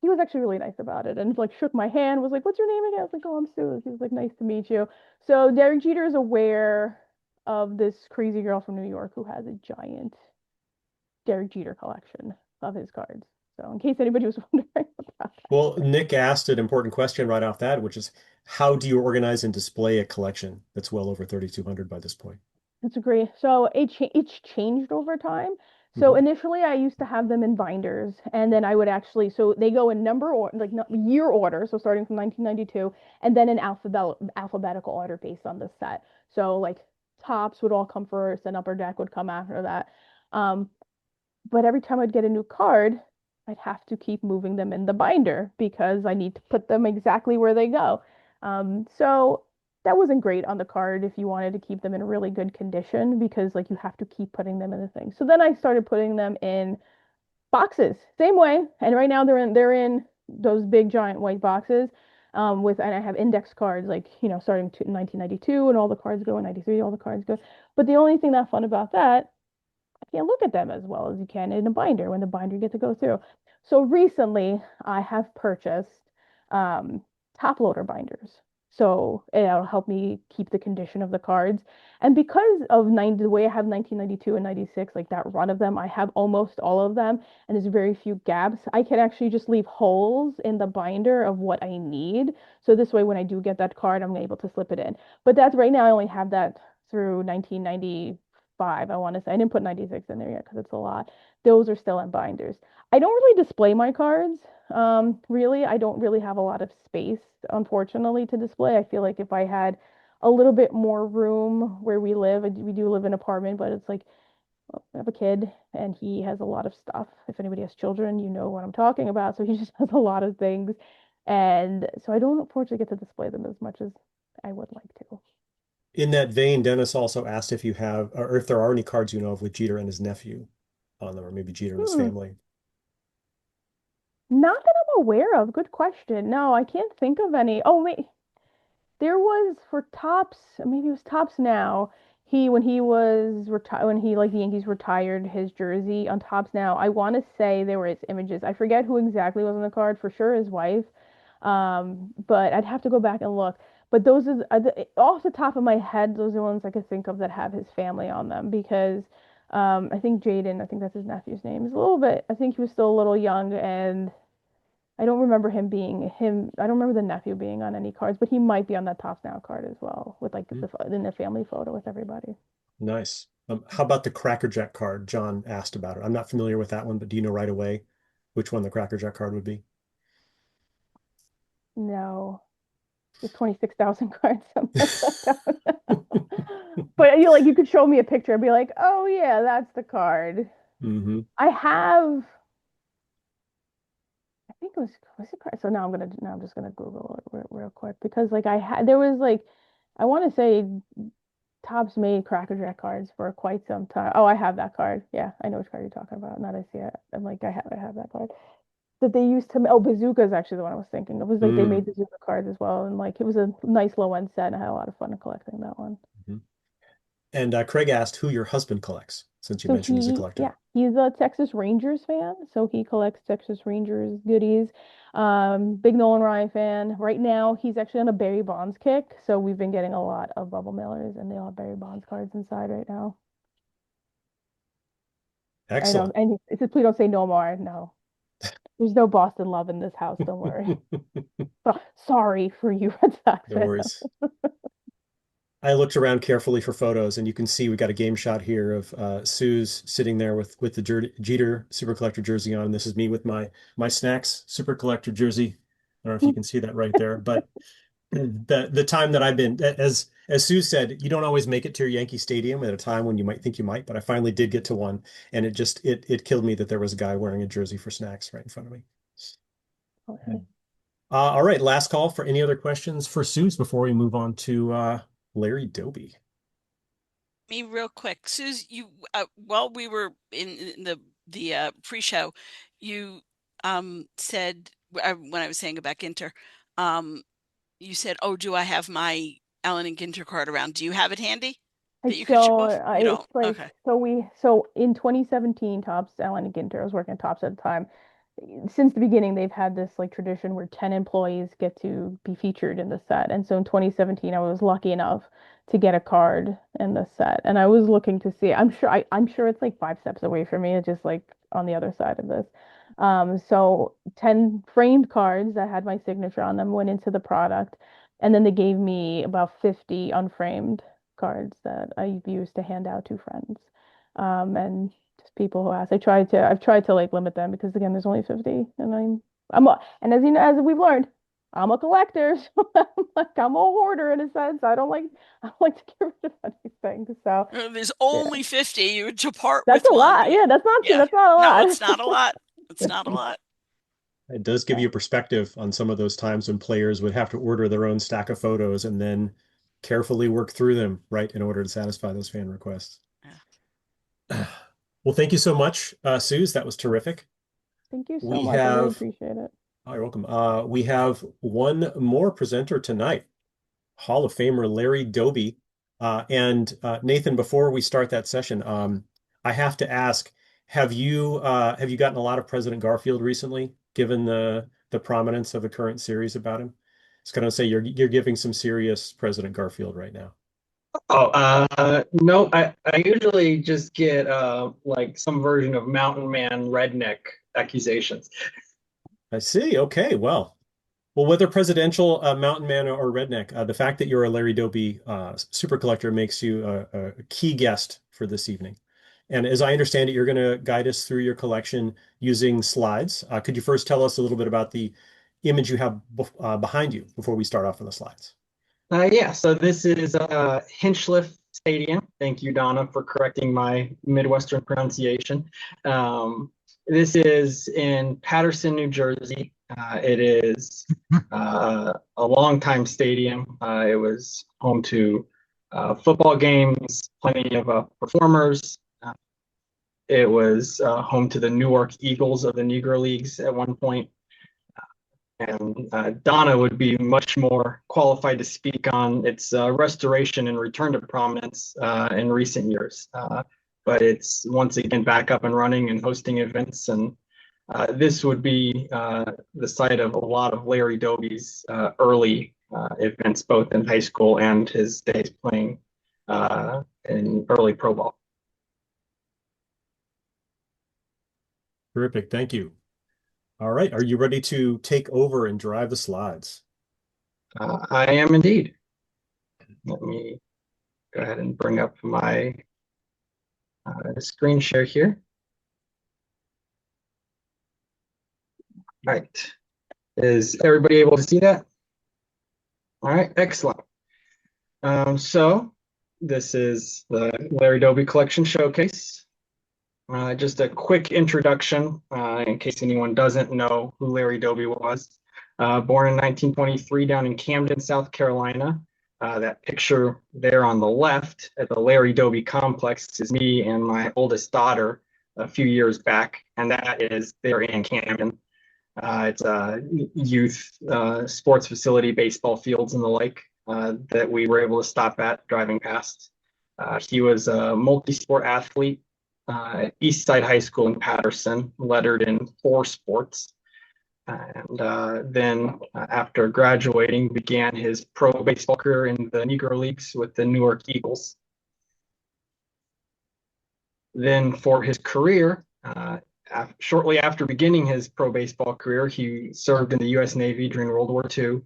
he was actually really nice about it and like shook my hand, was like, what's your name again? I was like, oh, I'm Sue. He was like, nice to meet you. So Derek Jeter is aware of this crazy girl from New York who has a giant Derek Jeter collection of his cards. So in case anybody was wondering about that. Well, Nick asked an important question right off that, which is, how do you organize and display a collection that's well over 3,200 by this point? That's great. So it's changed over time. So Hmm. initially, I used to have them in binders, and then I would actually so they go in number or like year order, so starting from 1992, and then in alphabetical order based on the set. So like tops would all come first, and upper deck would come after that. Um, but every time I'd get a new card, I'd have to keep moving them in the binder because I need to put them exactly where they go. So that wasn't great on the card if you wanted to keep them in really good condition because like you have to keep putting them in the thing. So then I started putting them in boxes, same way. And right now they're in those big giant white boxes. And I have index cards like starting to 1992 and all the cards go in 93, all the cards go. But the only thing that's fun about that I can't look at them as well as you can in a binder when the binder you get to go through. So recently, I have purchased um, top loader binders. So it'll help me keep the condition of the cards. And because of the way I have 1992 and 96, like that run of them, I have almost all of them, and there's very few gaps. I can actually just leave holes in the binder of what I need. So this way, when I do get that card, I'm able to slip it in. But that's right now, I only have that through 1995, I want to say. I didn't put 96 in there yet because it's a lot. Those are still in binders. I don't really display my cards. Really, I don't really have a lot of space, unfortunately, to display. I feel like if I had a little bit more room where we live, we do live in an apartment, but it's like I have a kid and he has a lot of stuff. If anybody has children, you know what I'm talking about. So he just has a lot of things. And so I don't unfortunately get to display them as much as I would like to. In that vein, Dennis also asked if you have, or if there are any cards you know of with Jeter and his nephew on them, or maybe Jeter and his Hmm. family. Not that I'm aware of. Good question. No, I can't think of any. Oh, wait. There was for Topps, maybe it was Topps Now. When he was retired, when he like the Yankees retired his jersey on Topps Now, I want to say there were his images. I forget who exactly was on the card, for sure his wife. But I'd have to go back and look. But those off the top of my head, those are the ones I could think of that have his family on them because I think Jaden, I think that's his nephew's name, is a little bit, I think he was still a little young and I don't remember him being him. I don't remember the nephew being on any cards, but he might be on that Tops Now card as well, with like Hmm. in the family photo with everybody. Nice. How about the Cracker Jack card? John asked about it. I'm not familiar with that one, but do you know right away which one the Cracker Jack card would be? No, there's 26,000 cards. I'm like, I don't know. But you could show me a picture and be like, oh yeah, that's the card. Hmm. I have. I think was it card. So now I'm just gonna Google it real quick because like I had there was like I want to say Topps made Cracker Jack cards for quite some time. Oh, I have that card. Yeah, I know which card you're talking about. Now that I see it, I'm like, I have that card that they used to. Oh, Bazooka is actually the one I was thinking. It was like they made Mm. Bazooka cards as well, and like it was a nice low end set, and I had a lot of fun collecting that one. Mhm. And Craig asked who your husband collects, since you So mentioned he's a collector. he's a Texas Rangers fan. So he collects Texas Rangers goodies. Big Nolan Ryan fan. Right now, he's actually on a Barry Bonds kick. So we've been getting a lot of Bubble Mailers, and they all have Barry Bonds cards inside right now. I know, Excellent. and he says, please don't say no more. No, there's no Boston love in this house. Don't worry. Sorry for you, Red Sox No fans. worries. I looked around carefully for photos, and you can see we got a game shot here of Sue's sitting there with the Jeter Super Collector jersey on. This is me with my Snacks Super Collector jersey. I don't know if you can see that right there, but the time that I've been, as Sue said, you don't always make it to your Yankee Stadium at a time when you might think you might, but I finally did get to one, and it killed me that there was a guy wearing a jersey for Snacks right in front of me. Okay. All right, last call for any other questions for Suze before we move on to Larry Doby. Me real quick, Suze. You while we were in the pre-show, you said when I was saying about Ginter, um, you said, "Oh, do I have my Allen and Ginter card around? Do you have it handy I that you could show so off?" You don't? it's like Okay. so in 2017 Topps Allen and Ginter, I was working at Topps at the time. Since the beginning, they've had this like tradition where 10 employees get to be featured in the set. And so in 2017, I was lucky enough to get a card in the set. And I was looking to see, I'm sure it's like 5 steps away from me. It's just like on the other side of this. So 10 framed cards that had my signature on them went into the product. And then they gave me about 50 unframed cards that I used to hand out to friends. And just people who ask. I've tried to like limit them because again, there's only 50, and and as you know, as we've learned, I'm a collector, so I'm a hoarder in a sense. I don't like to get rid of anything. So There's yeah, only 50. You would depart that's with a one. lot. Yeah, that's not true. Yeah. That's not a No, lot. it's not a lot. It's not a lot. It does give you a perspective on some of those times when players would have to order their own stack of photos and then carefully work through them, right, in order to satisfy those fan requests. Yeah. Well, thank you so much, Suze. That was terrific. Thank you so We much. I really have, appreciate it. oh, you're welcome. We have one more presenter tonight, Hall of Famer Larry Doby. And Nathan, before we start that session, I have to ask, have you gotten a lot of President Garfield recently, given the prominence of the current series about him? It's going to say you're giving some serious President Garfield right now. Oh, no, I usually just get like some version of mountain man redneck accusations. I see. Okay, well, whether presidential, mountain man, or redneck, the fact that you're a Larry Doby super collector makes you a key guest for this evening. And as I understand it, you're going to guide us through your collection using slides. Could you first tell us a little bit about the image you have behind you before we start off on the slides? Yeah, so this is Hinchliffe Stadium. Thank you, Donna, for correcting my Midwestern pronunciation. This is in Paterson, New Jersey. It is a longtime stadium. It was home to football games, plenty of performers. It was home to the Newark Eagles of the Negro Leagues at one point. And Donna would be much more qualified to speak on its restoration and return to prominence in recent years. But it's once again back up and running and hosting events. And this would be the site of a lot of Larry Doby's early events, both in high school and his days playing in early pro ball. Terrific. Thank you. All right. Are you ready to take over and drive the slides? I am indeed. Let me go ahead and bring up my screen share here. All right. Is everybody able to see that? All right, excellent. So this is the Larry Doby Collection Showcase. Just a quick introduction in case anyone doesn't know who Larry Doby was. Born in 1923 down in Camden, South Carolina. That picture there on the left at the Larry Doby complex is me and my oldest daughter a few years back, and that is there in Camden. It's a youth sports facility, baseball fields and the like that we were able to stop at driving past. He was a multi-sport athlete at Eastside High School in Patterson, lettered in 4 sports. And then after graduating, began his pro baseball career in the Negro Leagues with the Newark Eagles. Then for his career, shortly after beginning his pro baseball career, he served in the U.S. Navy during World War II,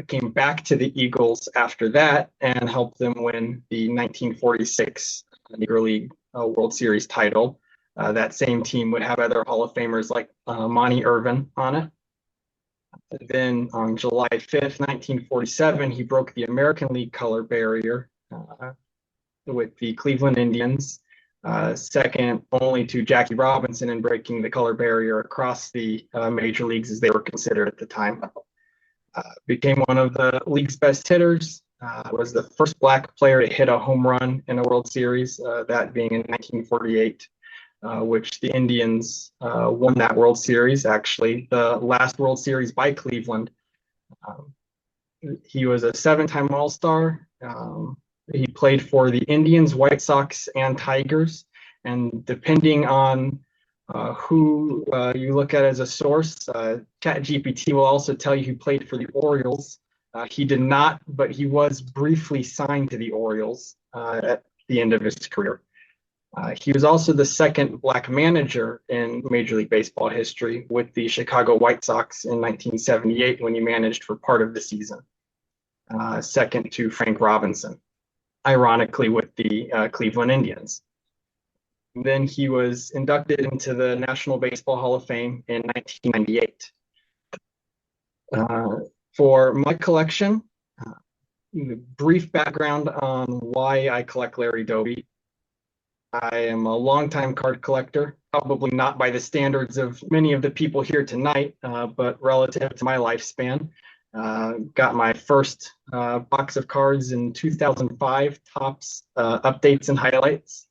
came back to the Eagles after that, and helped them win the 1946 Negro League World Series title. That same team would have other Hall of Famers like Monty Irvin on it. Then on July 5th, 1947, he broke the American League color barrier with the Cleveland Indians, second only to Jackie Robinson in breaking the color barrier across the major leagues as they were considered at the time. Became one of the league's best hitters, was the first black player to hit a home run in a World Series, that being in 1948. Which the Indians won that World Series, actually, the last World Series by Cleveland. He was a 7-time All-Star. He played for the Indians, White Sox, and Tigers. And depending on who you look at as a source, ChatGPT will also tell you he played for the Orioles. He did not, but he was briefly signed to the Orioles at the end of his career. He was also the second black manager in Major League Baseball history with the Chicago White Sox in 1978 when he managed for part of the season, second to Frank Robinson, ironically with the Cleveland Indians. Then he was inducted into the National Baseball Hall of Fame in 1998. For my collection, brief background on why I collect Larry Doby. I am a longtime card collector, probably not by the standards of many of the people here tonight, but relative to my lifespan. Got my first box of cards in 2005, Topps updates and highlights,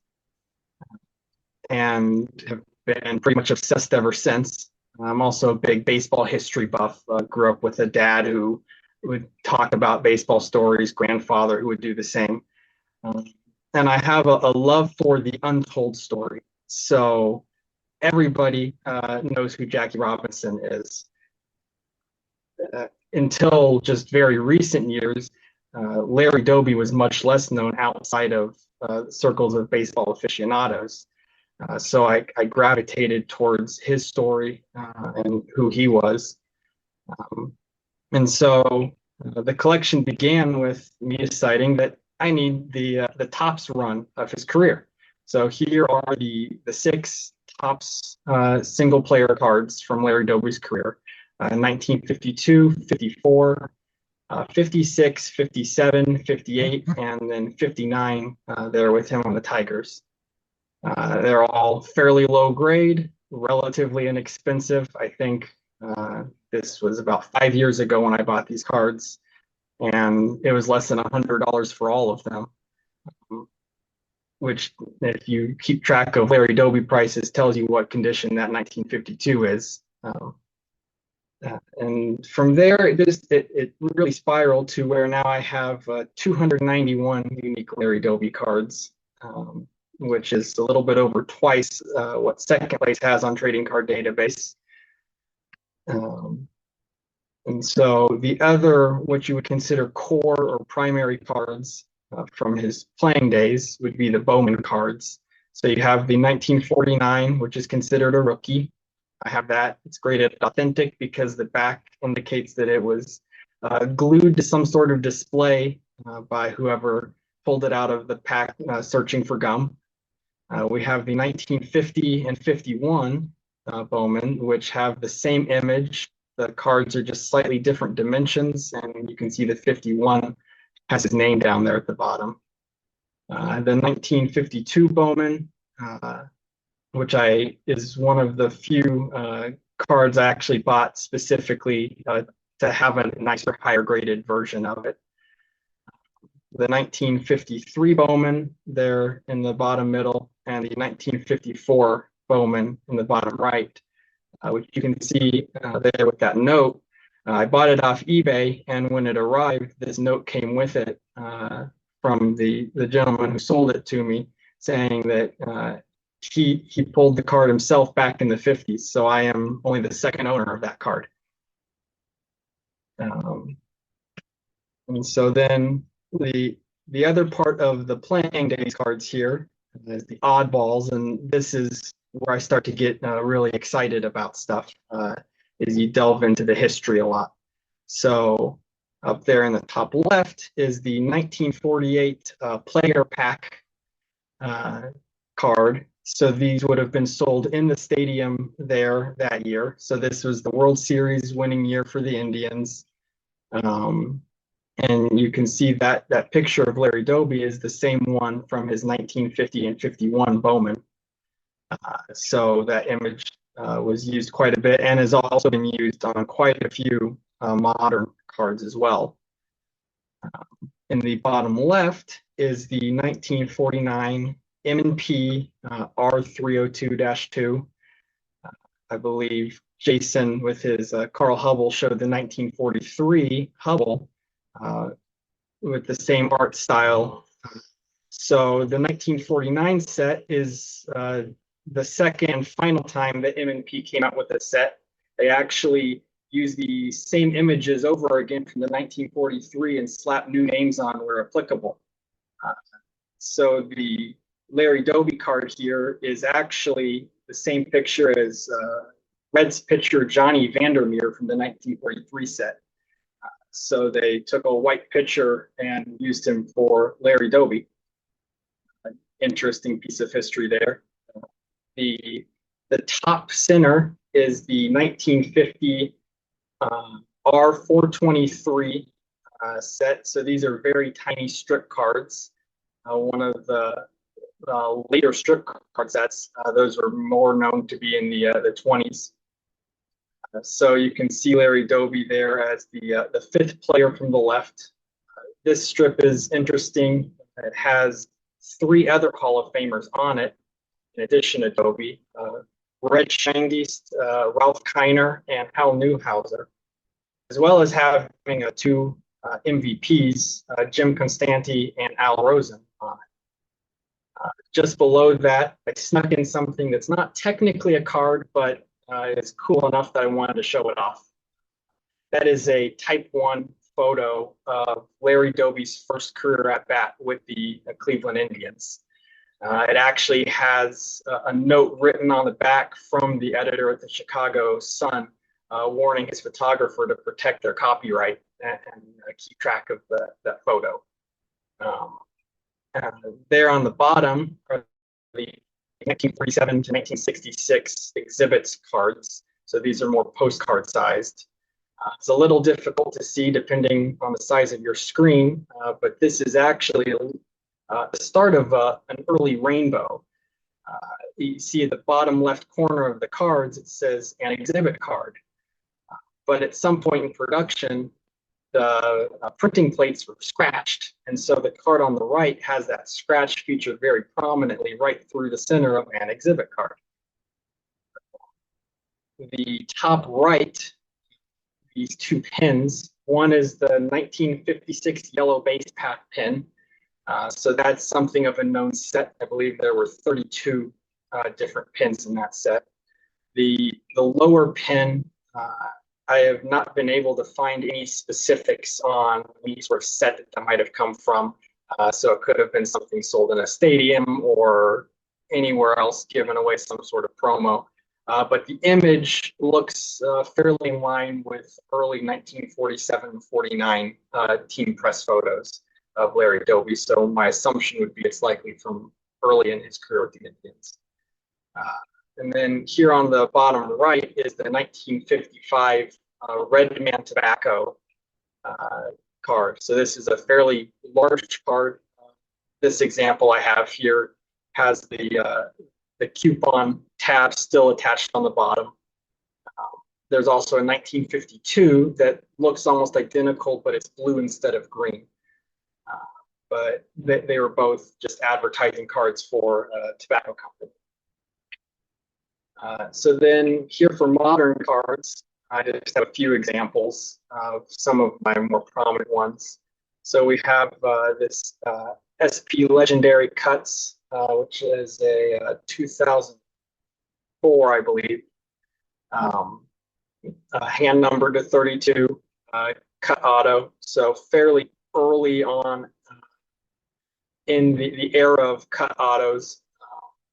and have been pretty much obsessed ever since. I'm also a big baseball history buff. Grew up with a dad who would talk about baseball stories, grandfather who would do the same. And I have a love for the untold story. So everybody knows who Jackie Robinson is. Until just very recent years, Larry Doby was much less known outside of circles of baseball aficionados. So I gravitated towards his story and who he was. And so the collection began with me deciding that I need the Topps run of his career. So here are the 6 Topps single player cards from Larry Doby's career: 1952, 54, 56, 57, 58, and then 59 there with him on the Tigers. They're all fairly low grade, relatively inexpensive. I think this was about 5 years ago when I bought these cards, and it was less than $100 for all of them, which, if you keep track of Larry Doby prices, tells you what condition that 1952 is. And from there, it really spiraled to where now I have 291 unique Larry Doby cards, which is a little bit over twice what second place has on Trading Card Database. And so the other, what you would consider core or primary cards from his playing days, would be the Bowman cards. So you have the 1949, which is considered a rookie. I have that. It's graded authentic because the back indicates that it was glued to some sort of display by whoever pulled it out of the pack searching for gum. We have the 1950 and 51 Bowman, which have the same image. The cards are just slightly different dimensions, and you can see the 51 has his name down there at the bottom. The 1952 Bowman, which is one of the few cards I actually bought specifically to have a nicer, higher graded version of it. The 1953 Bowman there in the bottom middle, and the 1954 Bowman in the bottom right, which you can see there with that note. I bought it off eBay, and when it arrived, this note came with it from from the gentleman who sold it to me, saying that he pulled the card himself back in the 50s. So I am only the second owner of that card. And so then the other part of the playing days cards here is the oddballs, and this is where I start to get really excited about stuff. Is you delve into the history a lot. So up there in the top left is the 1948 player pack card. So these would have been sold in the stadium there that year. So this was the World Series winning year for the Indians. And you can see that picture of Larry Doby is the same one from his 1950 and 51 Bowman. So that image was used quite a bit and has also been used on quite a few modern cards as well. In the bottom left is the 1949 M&P R302-2. I believe Jason with his CARL Hubbell showed the 1943 Hubbell with the same art style. So the 1949 set is the second and final time that M&P came out with a set. They actually used the same images over again from the 1943 and slapped new names on where applicable. So the Larry Doby card here is actually the same picture as Reds pitcher Johnny Vandermeer from the 1943 set. So they took a white pitcher and used him for Larry Doby. An interesting piece of history there. The top center is the 1950 R423 set. So these are very tiny strip cards. One of the later strip card sets, those are more known to be in the 20s. So you can see Larry Doby there as the fifth player from the left. This strip is interesting. It has three other Hall of Famers on it, in addition to Doby. Red Shangest, Ralph Kiner, and Hal Newhouser, as well as having two MVPs, Jim Constanti and Al Rosen on it. Just below that, I snuck in something that's not technically a card, but it's cool enough that I wanted to show it off. That is a Type 1 photo of Larry Doby's first career at bat with the Cleveland Indians. It actually has a note written on the back from the editor at the Chicago Sun warning his photographer to protect their copyright and keep track of that photo. There on the bottom are the 1947 to 1966 exhibits cards. So these are more postcard sized. It's a little difficult to see depending on the size of your screen, but this is actually the start of an early rainbow. You see at the bottom left corner of the cards, it says an exhibit card. But at some point in production, the printing plates were scratched. And so the card on the right has that scratch featured very prominently right through the center of an exhibit card. The top right, these two pins, one is the 1956 yellow base pack pin. So that's something of a known set. I believe there were 32 different pins in that set. The lower pin, I have not been able to find any specifics on any sort of set that might have come from. So it could have been something sold in a stadium or anywhere else, giving away some sort of promo. But the image looks fairly in line with early 1947-49 team press photos of Larry Doby. So my assumption would be it's likely from early in his career with the Indians. And then here on the bottom right is the 1955 Red Man Tobacco card. So this is a fairly large card. This example I have here has the coupon tab still attached on the bottom. There's also a 1952 that looks almost identical, but it's blue instead of green. But they were both just advertising cards for a tobacco company. So then here for modern cards, I just have a few examples of some of my more prominent ones. So we have this SP Legendary Cuts, which is a 2004, I believe, hand numbered to 32, cut auto. So fairly early on in the era of cut autos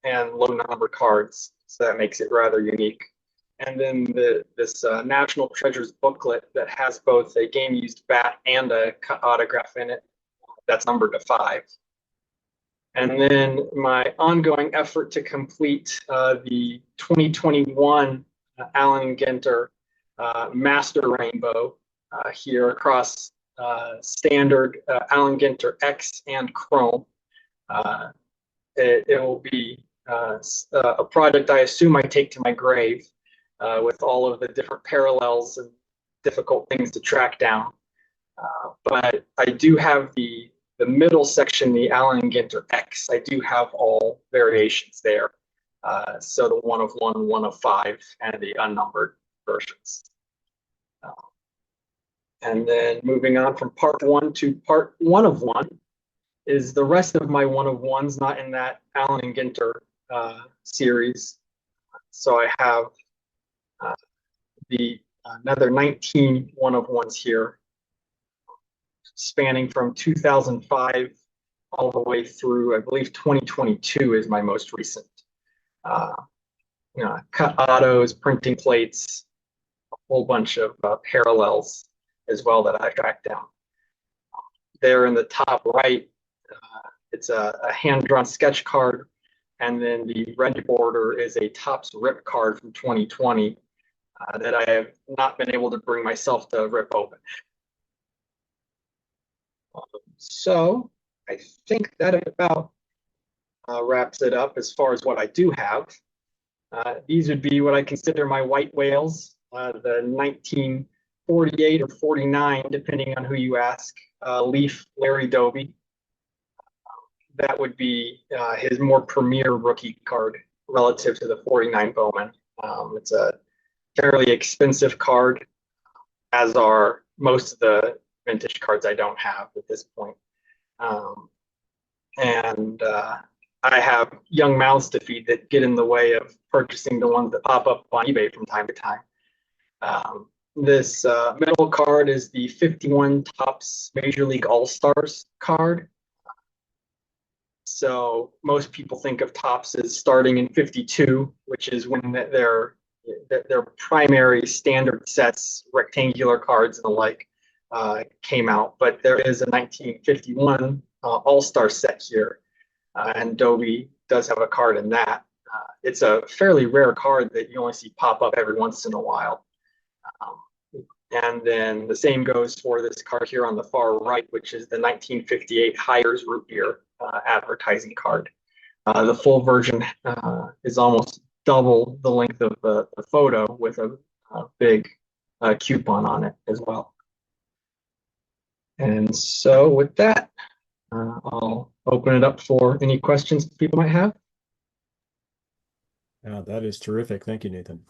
and low number cards. So that makes it rather unique. And then this National Treasures booklet that has both a game used bat and a cut autograph in it. That's numbered to 5. And then my ongoing effort to complete the 2021 Allen Ginter Master Rainbow here across standard Allen Ginter X and Chrome. It will be a project I assume I take to my grave with all of the different parallels and difficult things to track down. But I do have the middle section, the Allen Ginter X. I do have all variations there. So the 1 of 1, 1 of 5, and the unnumbered versions. And then moving on from part 1 to part 1 of 1 is the rest of my 1 of 1s, not in that Allen Ginter series. So I have another 19 1 of 1s here, spanning from 2005 all the way through, I believe 2022 is my most recent. Cut autos, printing plates, a whole bunch of parallels as well that I tracked down. There in the top right, it's a hand-drawn sketch card, and then the red border is a Topps rip card from 2020 that I have not been able to bring myself to rip open. So I think that about wraps it up as far as what I do have. These would be what I consider my white whales, the 1948 or 49, depending on who you ask, Leaf Larry Doby. That would be his more premier rookie card relative to the 49 Bowman. It's a fairly expensive card, as are most of the vintage cards I don't have at this point. I have young mouths to feed that get in the way of purchasing the ones that pop up on eBay from time to time. This middle card is the 51 Topps Major League All-Stars card. So most people think of Topps as starting in 52, which is when their primary standard sets, rectangular cards and the like, came out. But there is a 1951 All-Star set here, and Doby does have a card in that. It's a fairly rare card that you only see pop up every once in a while. And then the same goes for this card here on the far right, which is the 1958 Hires Root Beer advertising card. The full version is almost double the length of the photo with a big coupon on it as well. And so with that, I'll open it up for any questions people might have. That is terrific. Thank you, Nathan.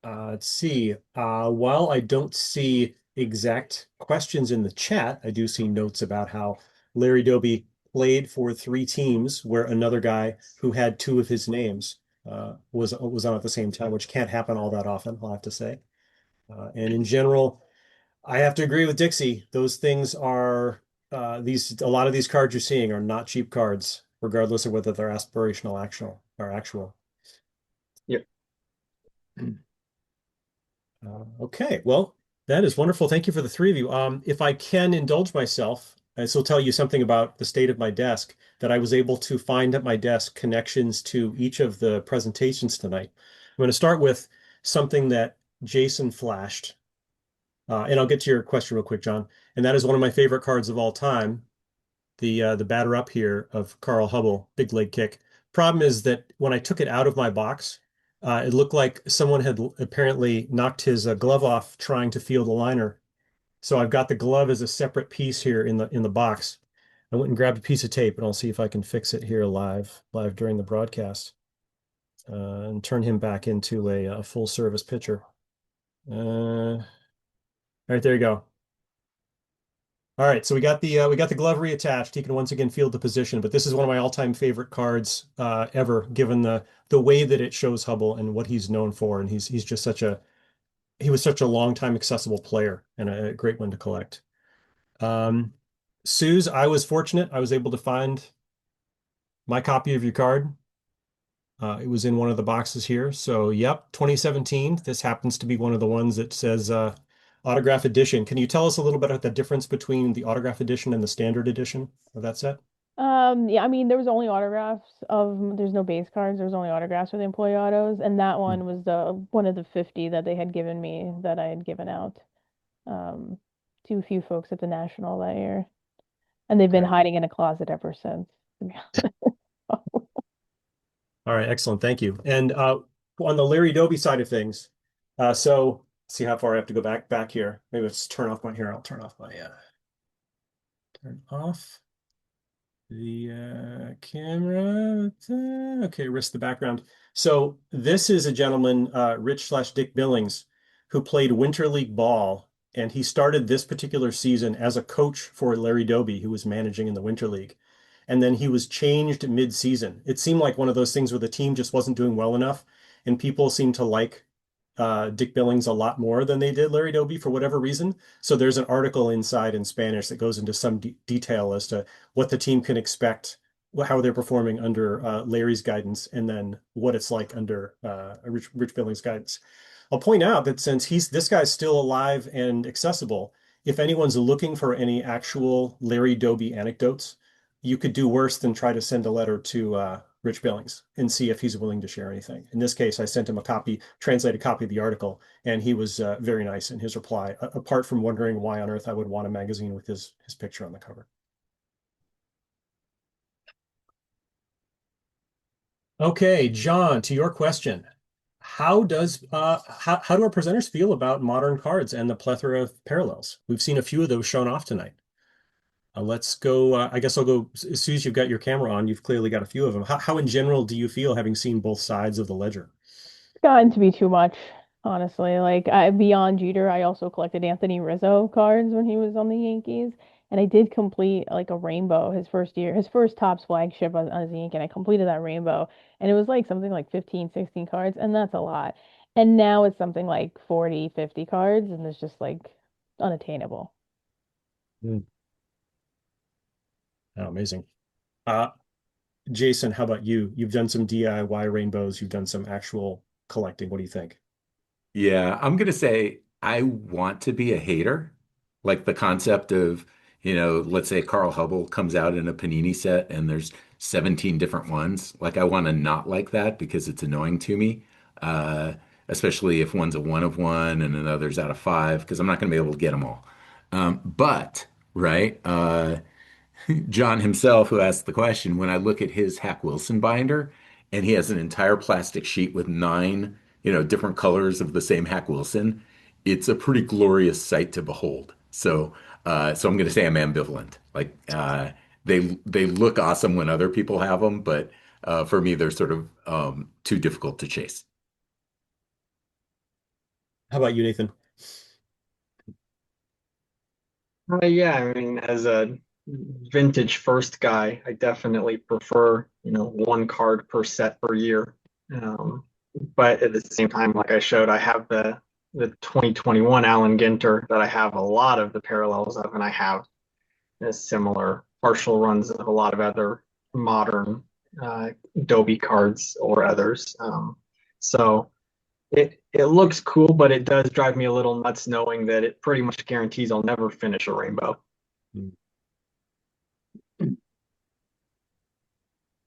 Let's see. While I don't see exact questions in the chat, I do see notes about how Larry Doby played for 3 teams where another guy who had 2 of his names was on at the same time, which can't happen all that often, I'll have to say. And in general, I have to agree with Dixie. Those things are a lot of these cards you're seeing are not cheap cards, regardless of whether they're aspirational, or actual. Yep. Okay, well, that is wonderful. Thank you for the 3 of you. If I can indulge myself, this will tell you something about the state of my desk, that I was able to find at my desk connections to each of the presentations tonight. I'm going to start with something that Jason flashed, and I'll get to your question real quick, John. And that is one of my favorite cards of all time, the batter up here of CARL HUBBELL, big leg kick. Problem is that when I took it out of my box, it looked like someone had apparently knocked his glove off trying to field a liner. So I've got the glove as a separate piece here in the box. I went and grabbed a piece of tape, and I'll see if I can fix it here live during the broadcast, and turn him back into a full service pitcher. All right, there you go. All right, so we got the glove reattached. He can once again field the position, but this is one of my all-time favorite cards ever, given the way that it shows Hubble and what he's known for. And he's just he was such a long time accessible player and a great one to collect. Um, Suze, I was fortunate. I was able to find my copy of your card. It was in one of the boxes here. So, yep, 2017. This happens to be one of the ones that says autograph edition. Can you tell us a little bit about the difference between the autograph edition and the standard edition of that set? Yeah, I mean, there was only autographs of, there's no base cards. There was only autographs for the employee autos, and that Hmm. one was the one of the 50 that they had given me that I had given out um, to a few folks at the National that year, and they've been Okay. hiding in a closet ever since. To be honest. All right, excellent. Thank you. And on the Larry Doby side of things, so see how far I have to go back here. Maybe let's turn off my here. I'll turn off my turn off the camera. Okay, risk the background. So this is a gentleman, Rich/Dick Billings, who played Winter League ball, and he started this particular season as a coach for Larry Doby, who was managing in the Winter League. And then he was changed mid-season. It seemed like one of those things where the team just wasn't doing well enough, and people seemed to like Dick Billings a lot more than they did Larry Doby for whatever reason. So there's an article inside in Spanish that goes into some detail as to what the team can expect, how they're performing under Larry's guidance, and then what it's like under Rich Billings' guidance. I'll point out that since this guy's still alive and accessible, if anyone's looking for any actual Larry Doby anecdotes, you could do worse than try to send a letter to Rich Billings and see if he's willing to share anything. In this case, I sent him a translated copy of the article, and he was very nice in his reply, apart from wondering why on earth I would want a magazine with his picture on the cover. Okay, John, to your question. How do our presenters feel about modern cards and the plethora of parallels? We've seen a few of those shown off tonight. Let's go. I guess I'll go. As soon as you've got your camera on, you've clearly got a few of them. How in general do you feel having seen both sides of the ledger? It's gotten to be too much, honestly. Like beyond Jeter, I also collected Anthony Rizzo cards when he was on the Yankees, and I did complete like a rainbow his first year, his first Topps flagship as a Yankee, and I completed that rainbow, and it was like something like 15, 16 cards, and that's a lot. And now it's something like 40, 50 cards, and it's just like unattainable. Hmm. Oh, amazing. Uh, Jason, how about you? You've done some DIY rainbows. You've done some actual collecting. What do you think? Yeah, I'm gonna say I want to be a hater. Like the concept of, let's say Carl Hubble comes out in a Panini set and there's 17 different ones. Like I want to not like that because it's annoying to me. Uh, Especially if one's a one of one and another's out of five, because I'm not gonna be able to get them all. But right, John himself, who asked the question, when I look at his Hack Wilson binder, and he has an entire plastic sheet with nine, different colors of the same Hack Wilson, it's a pretty glorious sight to behold. So I'm going to say I'm ambivalent. Like they look awesome when other people have them, but for me, they're sort of too difficult to chase. How about you, Nathan? Yeah, I mean, as a vintage first guy, I definitely prefer, one card per set per year. Um, but at the same time, like I showed, I have the 2021 Allen Ginter that I have a lot of the parallels of, and I have similar partial runs of a lot of other modern uh, Dobie cards or others. So it looks cool, but it does drive me a little nuts knowing that it pretty much guarantees I'll never finish a rainbow. Hmm.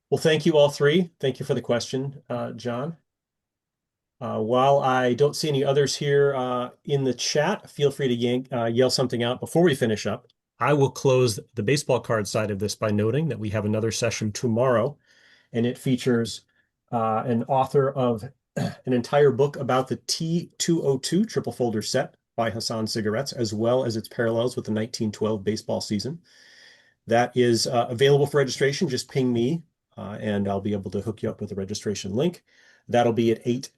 Well, thank you all three. Thank you for the question, John. While I don't see any others here in the chat, feel free to yell something out before we finish up. I will close the baseball card side of this by noting that we have another session tomorrow, and it features an author of an entire book about the T202 triple folder set by Hassan Cigarettes, as well as its parallels with the 1912 baseball season. That is available for registration. Just ping me, and I'll be able to hook you up with a registration link. That'll be at 8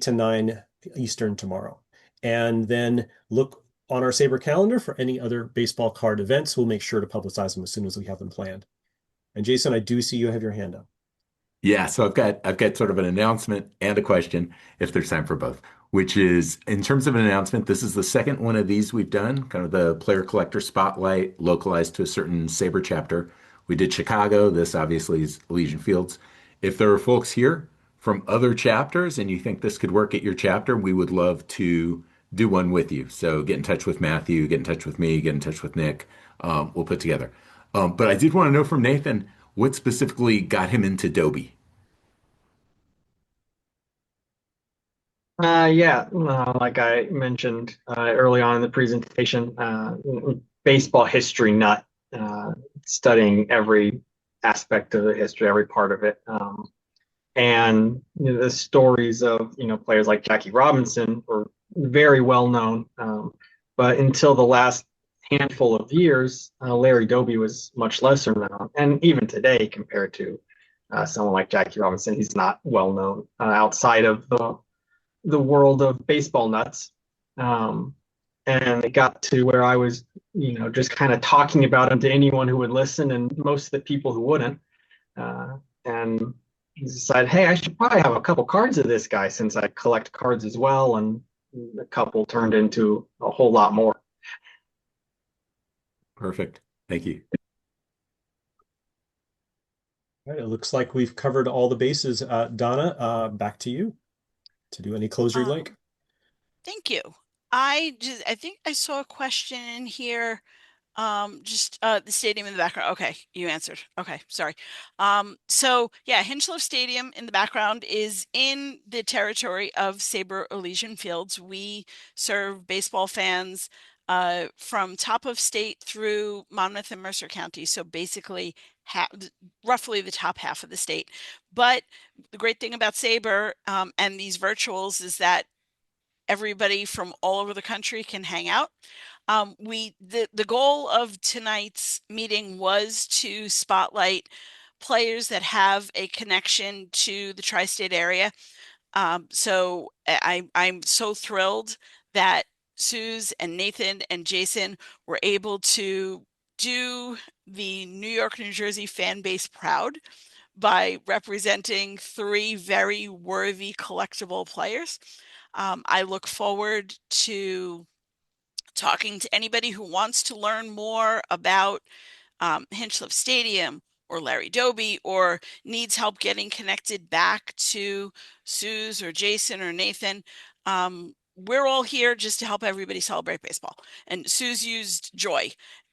to 9 Eastern tomorrow. And then look on our SABR calendar for any other baseball card events. We'll make sure to publicize them as soon as we have them planned. And Jason, I do see you have your hand up. Yeah, so I've got sort of an announcement and a question, if there's time for both, which is in terms of an announcement, this is the second one of these we've done, kind of the player collector spotlight localized to a certain Saber chapter. We did Chicago. This obviously is Elysian Fields. If there are folks here from other chapters and you think this could work at your chapter, we would love to do one with you. So get in touch with Matthew, get in touch with me, get in touch with Nick. We'll put together. But I did want to know from Nathan what specifically got him into Dobie. Yeah, like I mentioned early on in the presentation, baseball history nut, studying every aspect of the history, every part of it. And the stories of players like Jackie Robinson were very well known, but until the last handful of years, Larry Doby was much lesser known, and even today, compared to someone like Jackie Robinson, he's not well known outside of the world of baseball nuts. And it got to where I was, just kind of talking about him to anyone who would listen, and most of the people who wouldn't. And decided, hey, I should probably have a couple cards of this guy since I collect cards as well. And a couple turned into a whole lot more. Perfect. Thank you. All right, it looks like we've covered all the bases. Donna, back to you to do any closure you'd like. Thank you. I think I saw a question in here. The stadium in the background. Okay, you answered. Okay, sorry. So yeah, Hinchliffe Stadium in the background is in the territory of SABR Elysian Fields. We serve baseball fans from top of state through Monmouth and Mercer County. So basically roughly the top half of the state. But the great thing about SABR and these virtuals is that everybody from all over the country can hang out. The goal of tonight's meeting was to spotlight players that have a connection to the tri-state area. So I'm so thrilled that Suze and Nathan and Jason were able to do the New York, New Jersey fan base proud by representing three very worthy collectible players. I look forward to talking to anybody who wants to learn more about Hinchliffe Stadium or Larry Doby, or needs help getting connected back to Suze or Jason or Nathan. We're all here just to help everybody celebrate baseball. And Suze used joy.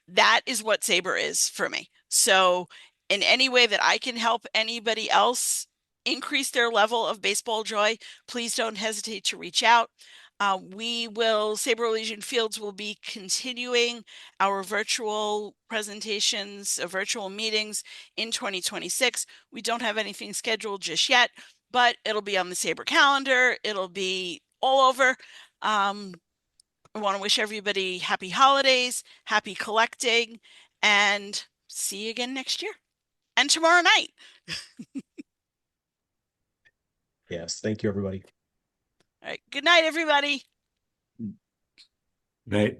That is what SABR is for me. So in any way that I can help anybody else increase their level of baseball joy, please don't hesitate to reach out. SABR Elysian Fields will be continuing our virtual presentations, virtual meetings in 2026. We don't have anything scheduled just yet, but it'll be on the SABR calendar. It'll be all over. I want to wish everybody happy holidays, happy collecting, and see you again next year and tomorrow night. Yes, thank you, everybody. All right. Good night, everybody. Right.